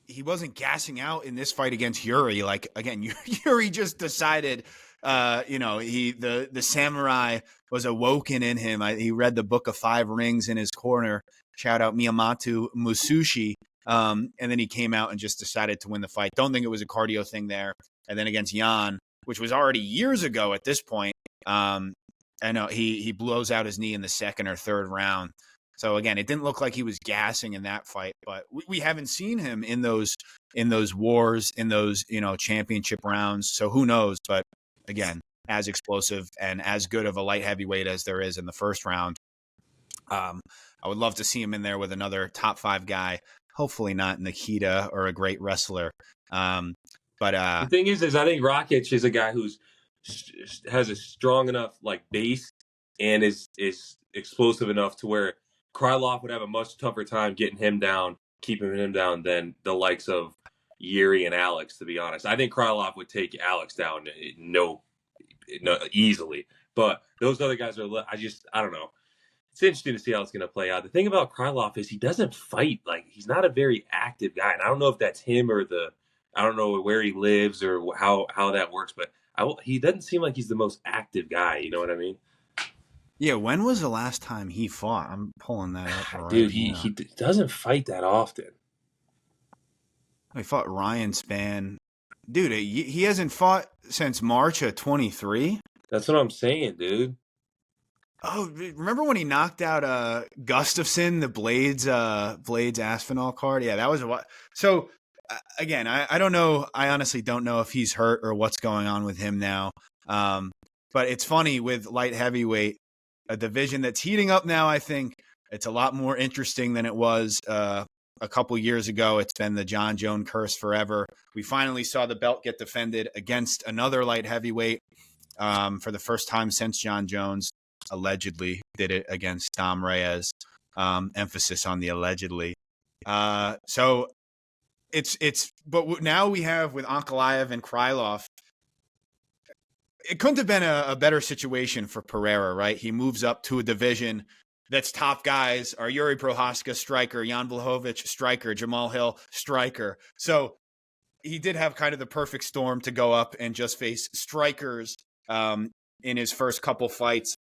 He wasn't gassing out in this fight against Yuri. Like, again, Yuri just decided, the samurai was awoken in him. He read the Book of Five Rings in his corner. Shout out Miyamoto Musashi. And then he came out and just decided to win the fight. Don't think it was a cardio thing there. And then against Jan, which was already years ago at this point, I know he blows out his knee in the second or third round. So again, it didn't look like he was gassing in that fight, but we haven't seen him in those wars, in those championship rounds. So who knows? But again, as explosive and as good of a light heavyweight as there is in the first round, I would love to see him in there with another top 5 guy. Hopefully not Nikita or a great wrestler. But the thing is I think Rakic is a guy who's has a strong enough base and is explosive enough to where Krylov would have a much tougher time keeping him down than the likes of Yuri and Alex, to be honest. I think Krylov would take Alex down easily. But those other guys I don't know. It's interesting to see how it's going to play out. The thing about Krylov is he doesn't fight. He's not a very active guy. And I don't know if that's him or I don't know where he lives or how that works. But he doesn't seem like he's the most active guy. You know what I mean? Yeah, when was the last time he fought? I'm pulling that up. Right, dude, he doesn't fight that often. He fought Ryan Spann. Dude, he hasn't fought since March of 23? That's what I'm saying, dude. Oh, remember when he knocked out Gustafson, the Blades Aspinall card? Yeah, that was a while. So, again, I don't know. I honestly don't know if he's hurt or what's going on with him now. But it's funny with light heavyweight, a division that's heating up now. I think it's a lot more interesting than it was a couple years ago. It's been the John Jones curse forever. We finally saw the belt get defended against another light heavyweight. for the first time since John Jones allegedly did it against Dom Reyes. Emphasis on the allegedly. So but now we have with Ankalaev and Krylov, it couldn't have been a better situation for Pereira, right? He moves up to a division that's top guys are Jiri Prochazka, striker, Jan Blachowicz, striker, Jamahal Hill, striker. So he did have kind of the perfect storm to go up and just face strikers in his first couple fights.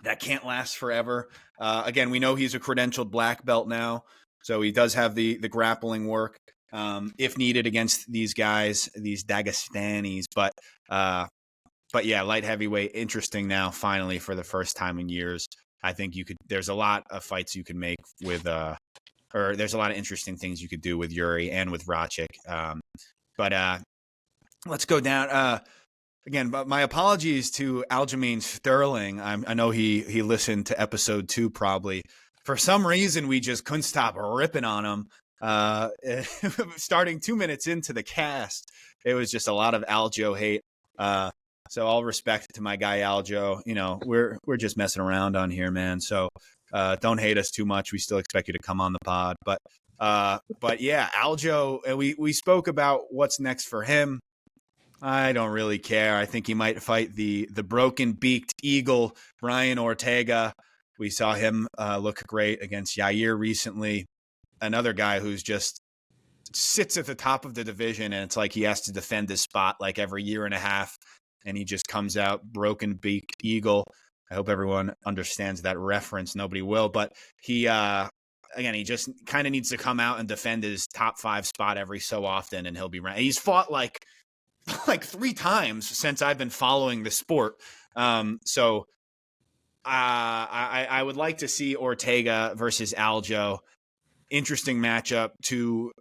That can't last forever. Again, we know he's a credentialed black belt now, so he does have the grappling work if needed against these guys, these Dagestanis. But yeah, light heavyweight, interesting now, finally, for the first time in years. I think there's a lot of fights you could make with, or there's a lot of interesting things you could do with Jiri and with Rakic. But let's go down. Again, but my apologies to Aljamain Sterling. I know he listened to episode 2 probably. For some reason, we just couldn't stop ripping on him. Starting 2 minutes into the cast, it was just a lot of Aljo hate. So all respect to my guy Aljo. You know, we're just messing around on here, man. So don't hate us too much. We still expect you to come on the pod. But yeah, Aljo, and we spoke about what's next for him. I don't really care. I think he might fight the broken-beaked eagle, Brian Ortega. We saw him look great against Yair recently. Another guy who's just sits at the top of the division, and it's like he has to defend his spot like every year and a half, and he just comes out broken-beaked eagle. I hope everyone understands that reference. Nobody will, but he just kind of needs to come out and defend his top 5 spot every so often, and he'll be right. He's fought like 3 times since I've been following the sport. So I would like to see Ortega versus Aljo. Interesting matchup, 2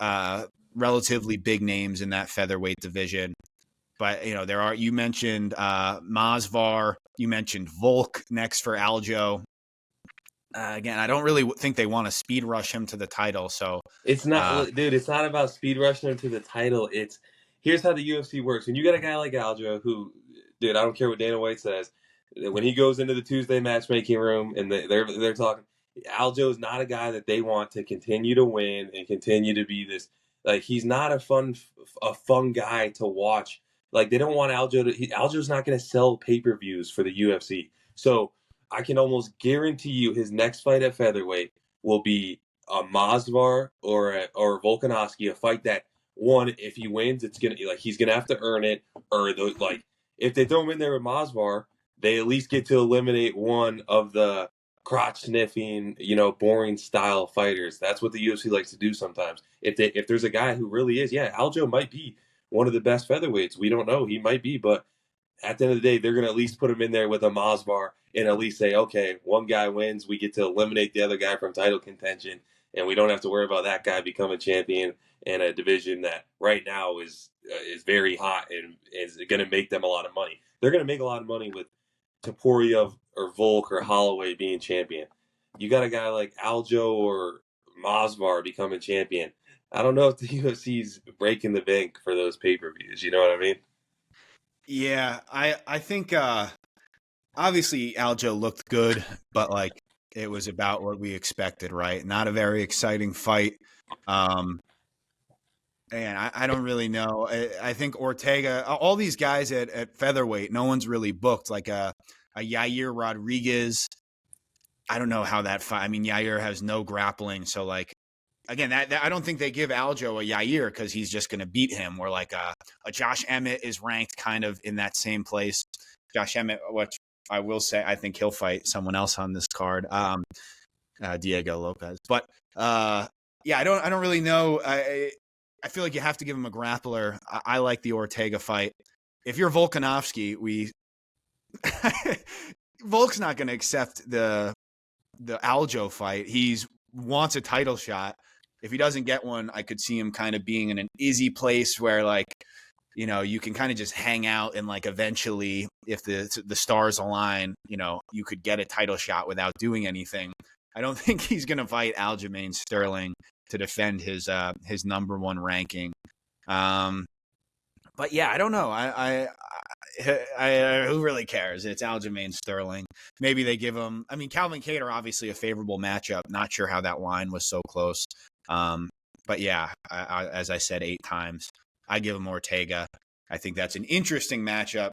relatively big names in that featherweight division. But, you know, you mentioned Masvar, you mentioned Volk next for Aljo. Again, I don't really think they want to speed rush him to the title. So it's not, dude, it's not about speed rushing him to the title. Here's how the UFC works. When you got a guy like Aljo who, dude, I don't care what Dana White says, when he goes into the Tuesday matchmaking room and they're talking, Aljo is not a guy that they want to continue to win and continue to be this, like, he's not a fun guy to watch. Like, they don't want Aljo's not going to sell pay-per-views for the UFC. So I can almost guarantee you his next fight at featherweight will be a Masvar or Volkanovski, a fight that, one, if he wins, it's gonna, like, he's gonna have to earn it, or if they throw him in there with Masvar, they at least get to eliminate one of the crotch sniffing, boring style fighters. That's what the UFC likes to do sometimes. If there's a guy who really is, Aljo might be one of the best featherweights. We don't know, he might be, but at the end of the day, they're gonna at least put him in there with a Masvar and at least say, okay, one guy wins, we get to eliminate the other guy from title contention, and we don't have to worry about that guy becoming champion in a division that right now is very hot and is going to make them a lot of money. They're going to make a lot of money with Topuria or Volk or Holloway being champion. You got a guy like Aljo or Masvar becoming champion. I don't know if the UFC's breaking the bank for those pay-per-views. You know what I mean? Yeah, I think obviously Aljo looked good, but like it was about what we expected, right? Not a very exciting fight. And I don't really know. I think Ortega, all these guys at featherweight, no one's really booked. Like a Yair Rodriguez. I don't know how that fight. I mean, Yair has no grappling, so like again, that I don't think they give Aljo a Yair because he's just going to beat him. Or like a Josh Emmett is ranked kind of in that same place. Josh Emmett, which I will say, I think he'll fight someone else on this card, Diego Lopez. But yeah, I don't really know. I feel like you have to give him a grappler. I like the Ortega fight. If you're Volkanovski, Volk's not going to accept the Aljo fight. He wants a title shot. If he doesn't get one, I could see him kind of being in an easy place where, like, you can kind of just hang out and like eventually, if the stars align, you could get a title shot without doing anything. I don't think he's going to fight Aljamain Sterling to defend his number 1 ranking. But yeah, I don't know. who really cares? It's Aljamain Sterling. Maybe they give him. I mean, Calvin Kattar, obviously a favorable matchup. Not sure how that line was so close. But yeah, as I said 8 times, I give him Ortega. I think that's an interesting matchup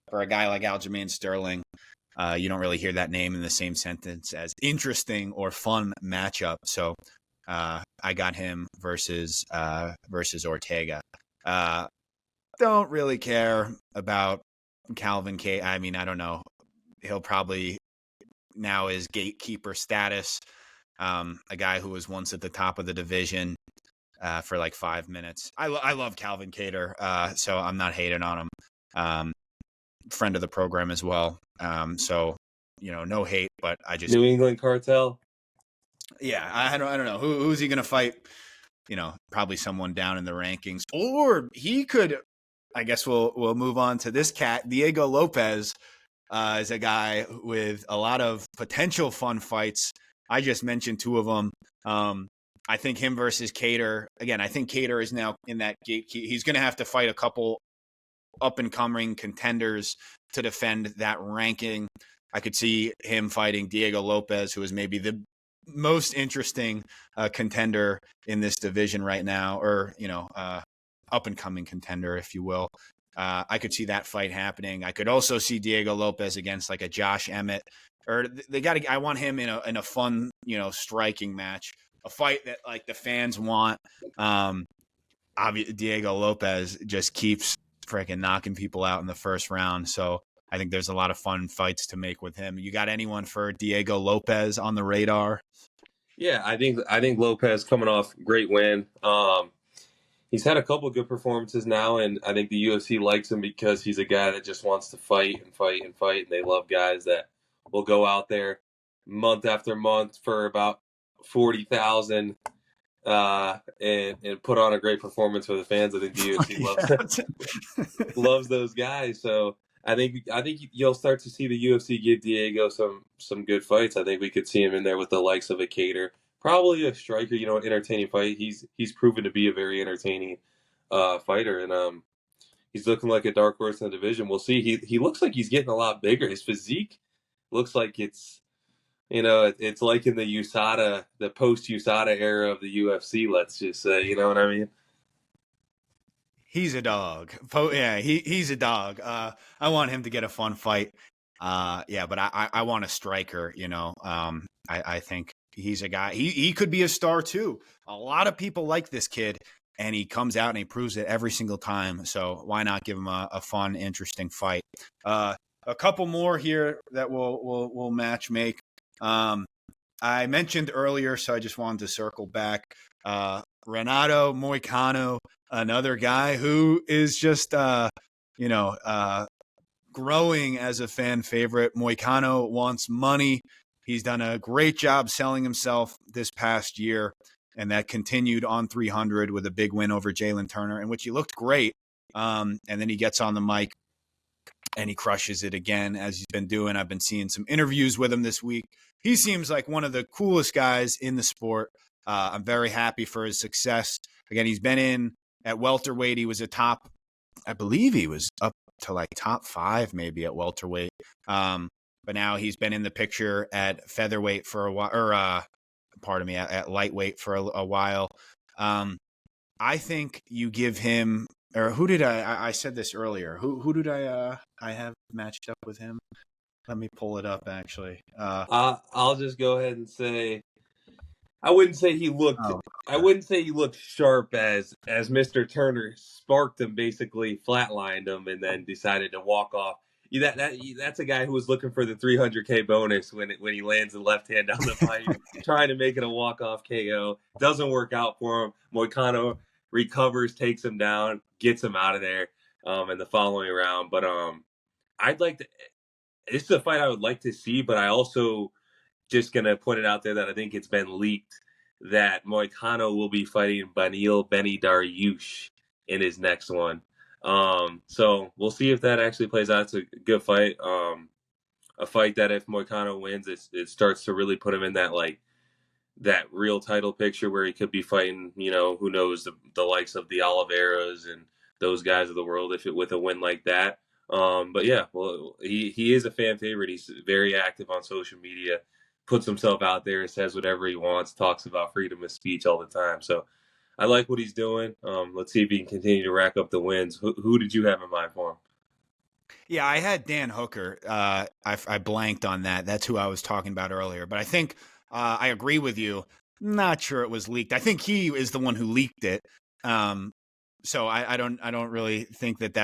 for a guy like Aljamain Sterling. You don't really hear that name in the same sentence as interesting or fun matchup. So I got him versus Ortega. Don't really care about Calvin K. I mean, I don't know. He'll probably now is gatekeeper status. A guy who was once at the top of the division for like 5 minutes. I love Calvin Kattar, so I'm not hating on him. Friend of the program as well. So, no hate, but I just New England Cartel. Yeah, I don't know who's he gonna fight. Probably someone down in the rankings, or he could. I guess we'll move on to this cat. Diego Lopez is a guy with a lot of potential fun fights. I just mentioned 2 of them. I think him versus Kattar. Again, I think Kattar is now in that gate. He's going to have to fight a couple up-and-coming contenders to defend that ranking. I could see him fighting Diego Lopez, who is maybe the most interesting contender in this division right now, or, up-and-coming contender, if you will. I could see that fight happening. I could also see Diego Lopez against like a Josh Emmett, or I want him in a fun, striking match, a fight that like the fans want. Diego Lopez just keeps freaking knocking people out in the first round. So I think there's a lot of fun fights to make with him. You got anyone for Diego Lopez on the radar? Yeah, I think Lopez coming off great win. He's had a couple of good performances now, and I think the UFC likes him because he's a guy that just wants to fight and fight and fight, and they love guys that will go out there month after month for about 40,000 and put on a great performance for the fans. I think the UFC loves those guys. So I think you'll start to see the UFC give Diego some good fights. I think we could see him in there with the likes of a Kattar. Probably a striker, entertaining fight. He's proven to be a very entertaining fighter, and he's looking like a dark horse in the division. We'll see. He looks like he's getting a lot bigger. His physique looks like it's like in the post USADA era of the UFC. Let's just say, you know what I mean. He's a dog. Yeah, he's a dog. I want him to get a fun fight. But I want a striker. I think he's a guy. He could be a star too. A lot of people like this kid, and he comes out and he proves it every single time. So why not give him a fun, interesting fight? A couple more here that we'll match make. I mentioned earlier, so I just wanted to circle back. Renato Moicano, another guy who is just growing as a fan favorite. Moicano wants money. He's done a great job selling himself this past year, and that continued on 300 with a big win over Jalen Turner, in which he looked great. And then he gets on the mic and he crushes it again, as he's been doing. I've been seeing some interviews with him this week. He seems like one of the coolest guys in the sport. I'm very happy for his success. Again, he's been in at welterweight. He was I believe he was up to like top 5 maybe at welterweight. But now he's been in the picture at featherweight for a while, or at lightweight for a while. I think you give him, or who did I said this earlier. Who did I have matched up with him? Let me pull it up actually. I'll just go ahead and say I wouldn't say he looked sharp as Mr. Turner sparked him, basically flatlined him, and then decided to walk off. That's a guy who was looking for the 300K bonus when he lands the left hand down the pipe, trying to make it a walk-off KO. Doesn't work out for him. Moicano recovers, takes him down, gets him out of there in the following round. But this is a fight I would like to see, but I also just going to put it out there that I think it's been leaked that Moicano will be fighting Benny Dariush in his next one. So we'll see if that actually plays out. It's a good fight. A fight that if Moicano wins, it starts to really put him in that real title picture where he could be fighting, who knows, the likes of the Oliveras and those guys of the world with a win like that. But yeah, well, he is a fan favorite. He's very active on social media, puts himself out there, says whatever he wants, talks about freedom of speech all the time. So I like what he's doing. Let's see if he can continue to rack up the wins. Who did you have in mind for him? Yeah, I had Dan Hooker. I blanked on that. That's who I was talking about earlier. But I think I agree with you. Not sure it was leaked. I think he is the one who leaked it. So I don't really think that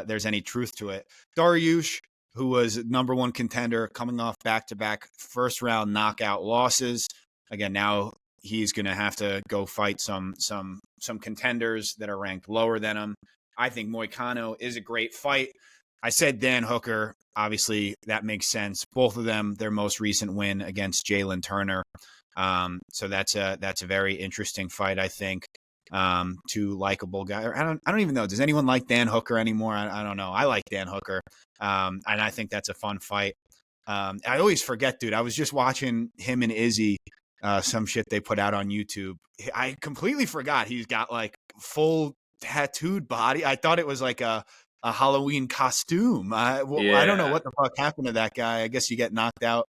there's any truth to it. Dariush, who was number one contender, coming off back-to-back first-round knockout losses. Again, now he's going to have to go fight some contenders that are ranked lower than him. I think Moicano is a great fight. I said Dan Hooker. Obviously, that makes sense. Both of them, their most recent win against Jalen Turner. So that's a very interesting fight, I think. Two likable guy. I don't even know. Does anyone like Dan Hooker anymore? I don't know. I like Dan Hooker. And I think that's a fun fight. I always forget, dude. I was just watching him and Izzy, some shit they put out on YouTube. I completely forgot he's got like full tattooed body. I thought it was like a Halloween costume. I don't know what the fuck happened to that guy. I guess you get knocked out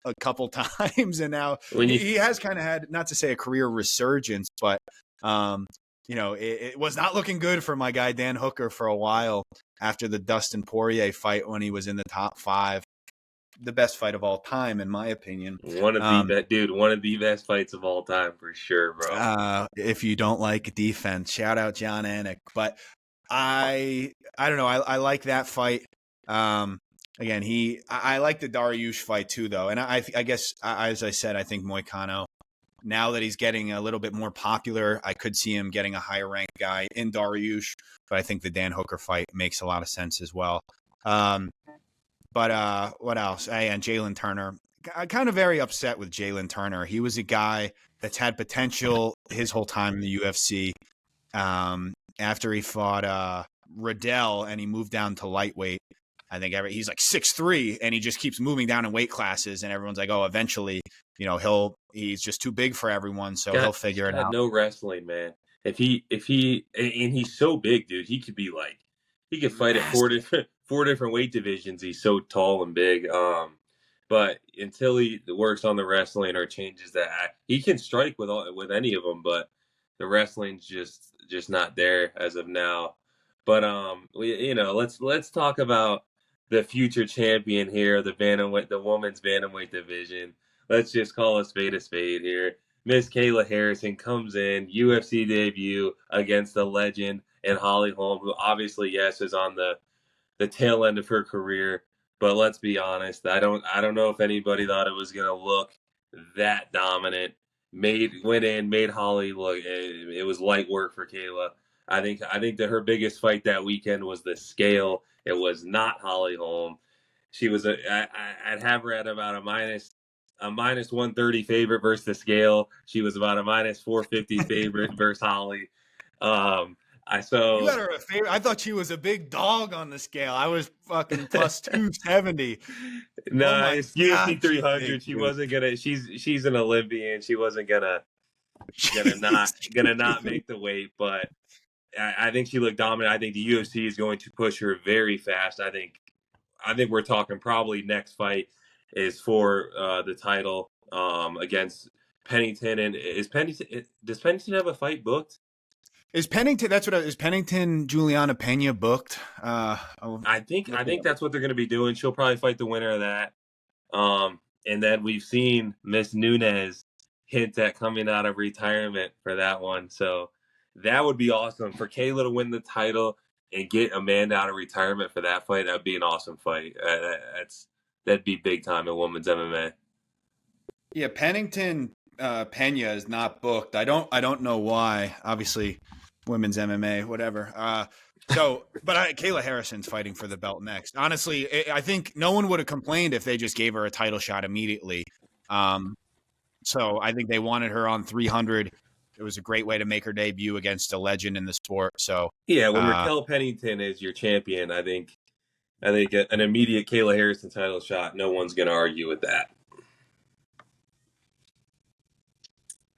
a couple times, and now he has kind of had, not to say a career resurgence, but it was not looking good for my guy Dan Hooker for a while after the Dustin Poirier fight when he was in the top 5. The best fight of all time, in my opinion. One of the best fights of all time for sure, bro. If you don't like defense, shout out John Anik. But I don't know. I like that fight. Again, I like the Dariush fight too, though. And I guess, as I said, I think Moicano, now that he's getting a little bit more popular, I could see him getting a higher ranked guy in Dariush. But I think the Dan Hooker fight makes a lot of sense as well. But what else? And Jalen Turner. I'm kind of very upset with Jalen Turner. He was a guy that's had potential his whole time in the UFC. After he fought Riddell and he moved down to lightweight, I think he's like 6'3", and he just keeps moving down in weight classes, and everyone's like, oh, eventually, he's just too big for everyone, so he'll figure it out. No wrestling, man. If he and he's so big, dude, he could fight at four different weight divisions. He's so tall and big. But until he works on the wrestling or changes that, he can strike with any of them, but the wrestling's just not there as of now. But let's talk about the future champion here, the women's bantamweight division. Let's just call a spade here. Miss Kayla Harrison comes in, UFC debut against the legend and Holly Holm, who obviously, yes, is on the tail end of her career. But let's be honest, I don't know if anybody thought it was gonna look that dominant. Went in, made Holly look. It was light work for Kayla. I think that her biggest fight that weekend was the scale. It was not Holly Holm. She was I'd have her at about a minus 130 favorite versus the scale. She was about a minus 450 favorite versus Holly. You got her a favorite. I thought she was a big dog on the scale. I was fucking plus 270. No, it's UFC 300. She wasn't gonna. She's an Olympian. She wasn't gonna not make the weight. But I think she looked dominant. I think the UFC is going to push her very fast. I think we're talking probably next fight is for the title against Pennington. And does Pennington have a fight booked? Is Pennington Juliana Pena booked? I think that's what they're going to be doing. She'll probably fight the winner of that. And then we've seen Miss Nunes hint at coming out of retirement for that one. So that would be awesome for Kayla to win the title and get Amanda out of retirement for that fight. That would be an awesome fight. That'd be big time in women's MMA. Yeah, Pennington Pena is not booked. I don't know why. Obviously, women's MMA, whatever. But Kayla Harrison's fighting for the belt next. Honestly, I think no one would have complained if they just gave her a title shot immediately. So I think they wanted her on 300. It was a great way to make her debut against a legend in the sport. So yeah, when Raquel Pennington is your champion, I think an immediate Kayla Harrison title shot, no one's going to argue with that.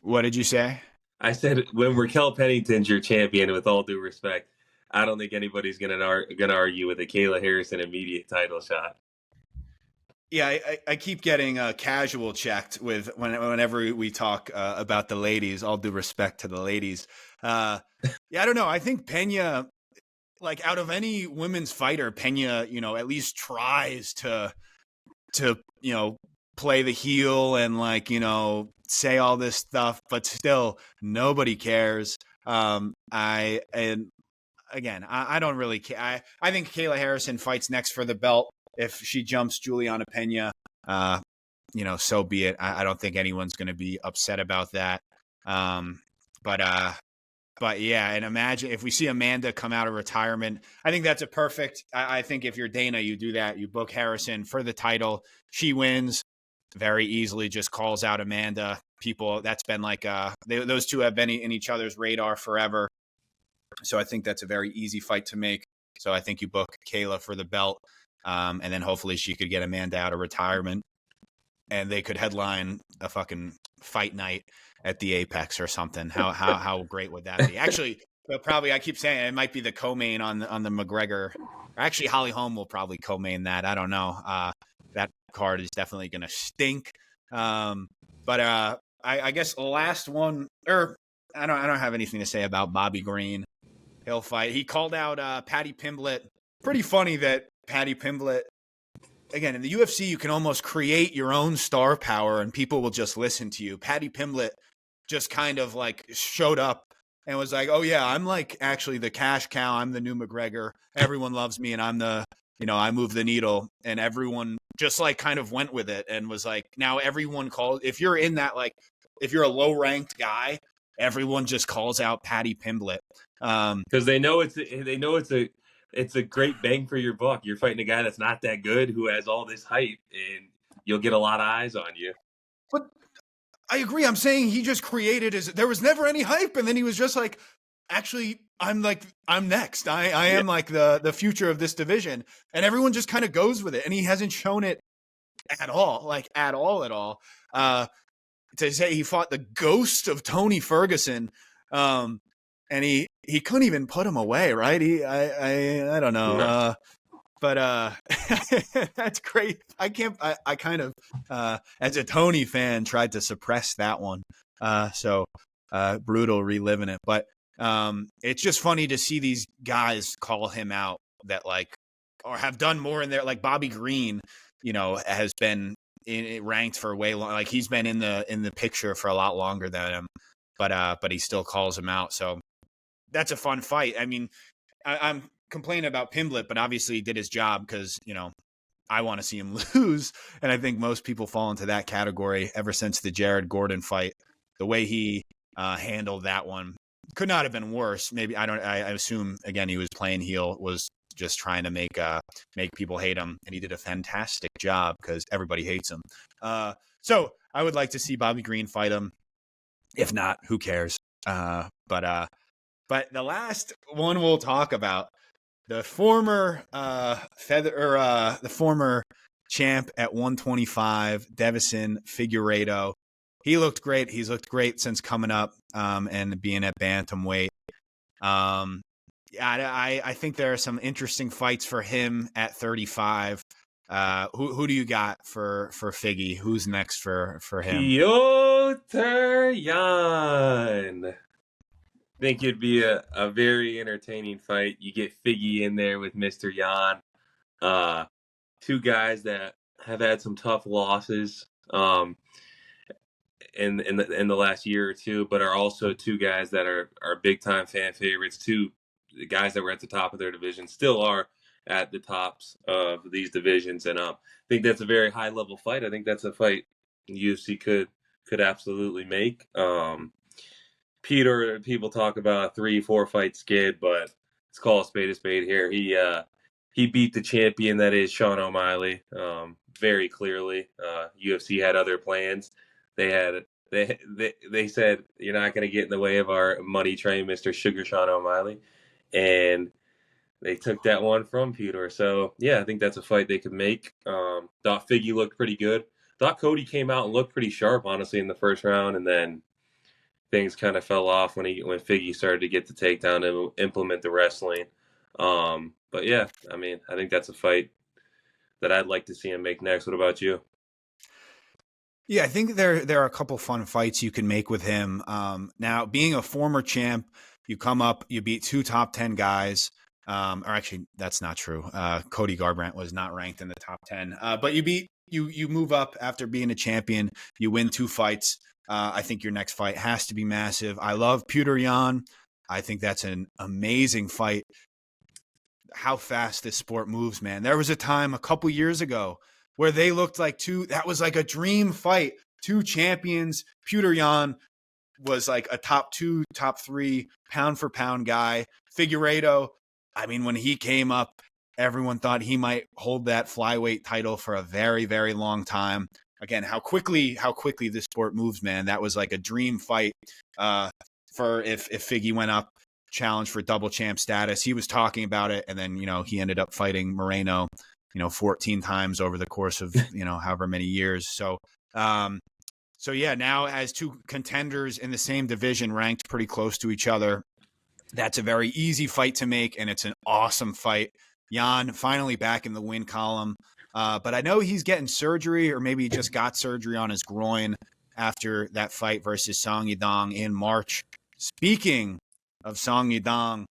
What did you say? I said when Raquel Pennington's your champion, with all due respect, I don't think anybody's gonna argue with a Kayla Harrison immediate title shot. Yeah, I keep getting casual checked with whenever we talk about the ladies. All due respect to the ladies. Yeah, I don't know. I think Pena, like out of any women's fighter, Pena, at least tries to play the heel and say all this stuff, but still nobody cares. I don't really care. I think Kayla Harrison fights next for the belt. If she jumps Juliana Pena, so be it. I don't think anyone's going to be upset about that. But yeah, and imagine if we see Amanda come out of retirement. I think that's a perfect. I think if you're Dana, you do that. You book Harrison for the title. She wins very easily. Just calls out Amanda. People, that's been like those two have been in each other's radar forever. So I think that's a very easy fight to make. So I think you book Kayla for the belt. And then hopefully she could get Amanda out of retirement and they could headline a fucking fight night at the Apex or something. How great would that be? Actually, probably I keep saying it might be the co-main on the McGregor. Actually, Holly Holm will probably co-main that. I don't know. That card is definitely going to stink. But I guess the last one, or I don't have anything to say about Bobby Green. He'll fight. He called out Paddy Pimblett. Pretty funny that Paddy Pimblett, again, in the UFC, you can almost create your own star power and people will just listen to you. Paddy Pimblett just kind of like showed up and was like, oh yeah, I'm like actually the cash cow. I'm the new McGregor. Everyone loves me and I'm the, I move the needle. And everyone just like kind of went with it and was like, now everyone calls, if you're in that, like, if you're a low ranked guy, everyone just calls out Paddy Pimblett. Because they know it's a great bang for your buck. You're fighting a guy that's not that good who has all this hype, and you'll get a lot of eyes on you. But I agree. I'm saying he just created there was never any hype, and then he was just like, actually, I'm next. I am like the future of this division, and everyone just kind of goes with it, and he hasn't shown it at all, like at all. To say he fought the ghost of Tony Ferguson, and he couldn't even put him away, right? I don't know. No. But that's great. I kind of, as a Tony fan, tried to suppress that one. So brutal reliving it. But it's just funny to see these guys call him out that or have done more in there. Like Bobby Green, has been ranked for way long. Like he's been in the picture for a lot longer than him. But he still calls him out. So that's a fun fight. I mean, I'm complaining about Pimblett, but obviously he did his job because, I want to see him lose. And I think most people fall into that category ever since the Jared Gordon fight. The way he handled that one could not have been worse. Maybe, I assume, again, he was playing heel, was just trying to make people hate him. And he did a fantastic job because everybody hates him. So I would like to see Bobby Green fight him. If not, who cares? But the last one we'll talk about, the former the former champ at 125, Deiveson Figueiredo. He looked great. He's looked great since coming up and being at bantamweight. I think there are some interesting fights for him at 35. Who do you got for Figgy? Who's next for him? Piotr Jan. I think it'd be a very entertaining fight. You get Figgy in there with Mr. Jan. Two guys that have had some tough losses in the last year or two, but are also two guys that are big time fan favorites. Two guys that were at the top of their division still are at the tops of these divisions, and I think that's a very high level fight. I think that's a fight the UFC could absolutely make. Peter, people talk about a 3-4 fight skid, but let's call a spade here. He beat the champion that is Sean O'Malley very clearly. UFC had other plans. They said, you're not going to get in the way of our money train, Mr. Sugar Sean O'Malley. And they took that one from Peter. So, yeah, I think that's a fight they could make. Thought Figgy looked pretty good. Thought Cody came out and looked pretty sharp, honestly, in the first round. And then things kind of fell off when Figgy started to get the takedown and implement the wrestling. But yeah, I mean, I think that's a fight that I'd like to see him make next. What about you? Yeah, I think there are a couple fun fights you can make with him. Now, being a former champ, you come up, you beat two top 10 guys. Or actually, that's not true. Cody Garbrandt was not ranked in the top 10. But you move up after being a champion. You win two fights. I think your next fight has to be massive. I love Petr Yan. I think that's an amazing fight. How fast this sport moves, man. There was a time a couple years ago where they looked like that was like a dream fight. Two champions. Petr Yan was like a top two, top three pound for pound guy. Figueiredo, I mean, when he came up, everyone thought he might hold that flyweight title for a very, very long time. Again, how quickly this sport moves, man. That was like a dream fight for if Figgy went up, challenge for double champ status. He was talking about it, and then he ended up fighting Moreno 14 times over the course of however many years. So yeah, now as two contenders in the same division, ranked pretty close to each other, that's a very easy fight to make, and it's an awesome fight. Yan finally back in the win column, but I know he's getting surgery, or maybe he just got surgery on his groin after that fight versus Song Yadong in March. Speaking of Song Yadong,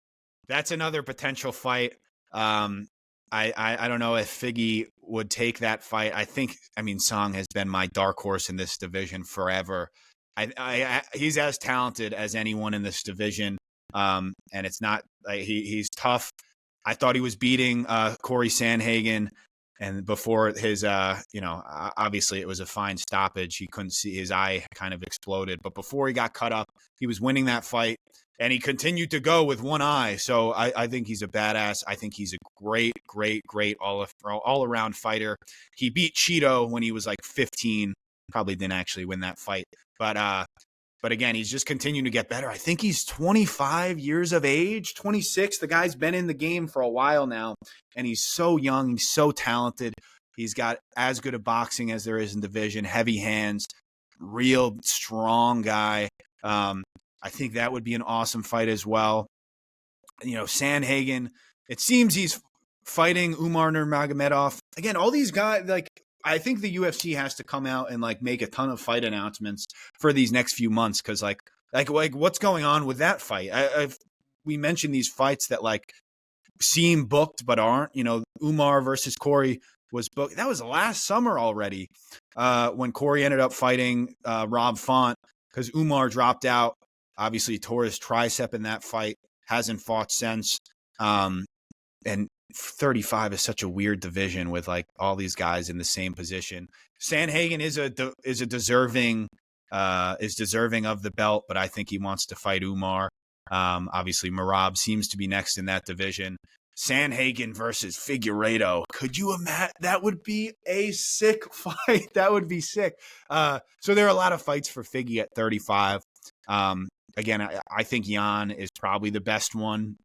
that's another potential fight. I don't know if Figgy would take that fight. I mean, Song has been my dark horse in this division forever. He's as talented as anyone in this division, and it's not like he's tough. I thought he was beating Corey Sandhagen, and before his, obviously it was a fine stoppage. He couldn't see, his eye kind of exploded, but before he got cut up, he was winning that fight. And he continued to go with one eye. So I think he's a badass. I think he's a great all-around fighter. He beat Cheeto when he was like 15. Probably didn't actually win that fight. But again, he's just continuing to get better. I think he's 25 years of age, 26. The guy's been in the game for a while now. And he's so young. He's so talented. He's got as good a boxing as there is in division. Heavy hands. Real strong guy. I think that would be an awesome fight as well. Sandhagen, it seems he's fighting Umar Nurmagomedov. Again, all these guys, I think the UFC has to come out and make a ton of fight announcements for these next few months, because like what's going on with that fight? We mentioned these fights that seem booked but aren't. Umar versus Corey was booked. That was last summer already, when Corey ended up fighting Rob Font, because Umar dropped out. Obviously, tore his tricep in that fight. Hasn't fought since. And 35 is such a weird division with all these guys in the same position. Sandhagen is deserving of the belt, but I think he wants to fight Umar. Obviously, Merab seems to be next in that division. Sandhagen versus Figueiredo. Could you imagine? That would be a sick fight. That would be sick. So there are a lot of fights for Figgy at 35. Again, I think Yan is probably the best one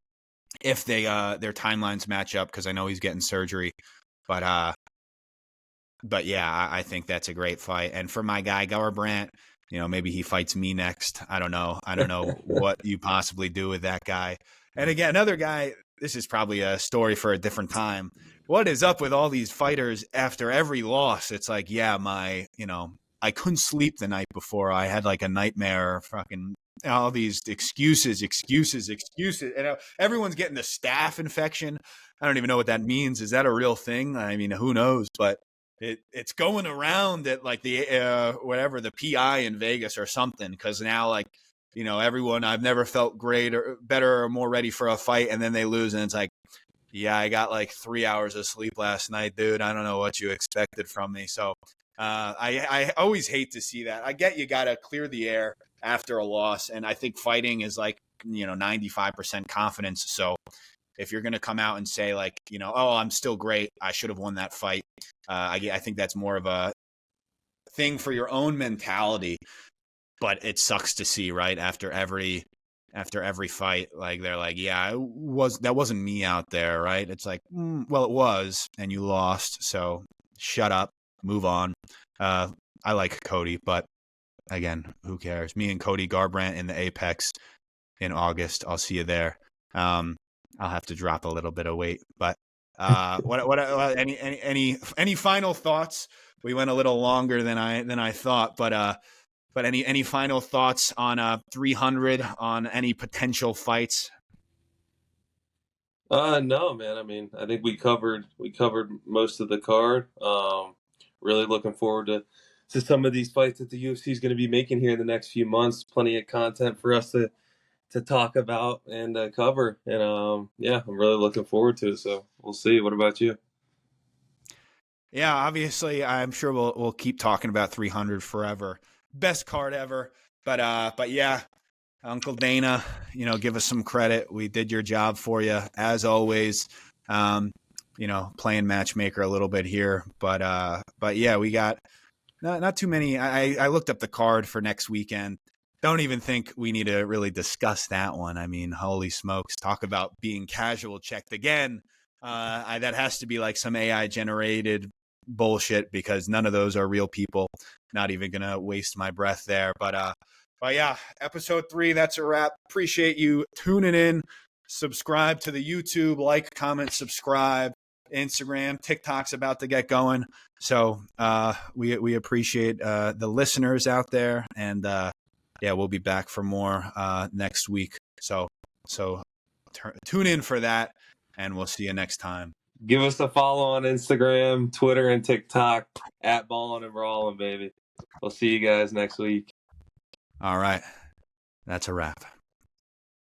if their timelines match up, because I know he's getting surgery. But yeah, I think that's a great fight. And for my guy Garbrandt, maybe he fights me next. I don't know what you possibly do with that guy. And again, another guy, this is probably a story for a different time. What is up with all these fighters after every loss? It's I couldn't sleep the night before. I had a nightmare, fucking all these excuses. And everyone's getting the staph infection. I don't even know what that means. Is that a real thing? I mean, who knows? But it's going around that the PI in Vegas or something, because now everyone, I've never felt great or better or more ready for a fight, and then they lose, and it's yeah, I got 3 hours of sleep last night, dude. I don't know what you expected from me. So I always hate to see that. I get you got to clear the air after a loss, and I think fighting is 95% confidence. So if you're going to come out and say oh, I'm still great, I should have won that fight, I think that's more of a thing for your own mentality. But it sucks to see, right, after every fight, they're yeah, that wasn't me out there, right? It's well, it was, and you lost, so shut up, move on. I like Cody, but again, who cares? Me and Cody Garbrandt in the Apex in August. I'll see you there. I'll have to drop a little bit of weight. But any final thoughts? We went a little longer than I thought, but any final thoughts on 300, on any potential fights? No, man. I mean, I think we covered most of the card. Really looking forward to some of these fights that the UFC is going to be making here in the next few months. Plenty of content for us to talk about and cover. And yeah, I'm really looking forward to it. So we'll see. What about you? Yeah, obviously, I'm sure we'll keep talking about 300 forever. Best card ever. But yeah, Uncle Dana, give us some credit. We did your job for you as always. Playing matchmaker a little bit here, but yeah, we got not too many. I looked up the card for next weekend. Don't even think we need to really discuss that one. I mean, holy smokes, talk about being casual checked again. That has to be like some AI generated bullshit, because none of those are real people. Not even gonna waste my breath there. But yeah, episode 3, that's a wrap. Appreciate you tuning in. Subscribe to the YouTube, like, comment, subscribe. Instagram, TikTok's about to get going. So we appreciate the listeners out there. And yeah, we'll be back for more next week. So tune in for that, and we'll see you next time. Give us a follow on Instagram, Twitter, and TikTok at Ballin and Brawlin, baby. We'll see you guys next week. All right. That's a wrap.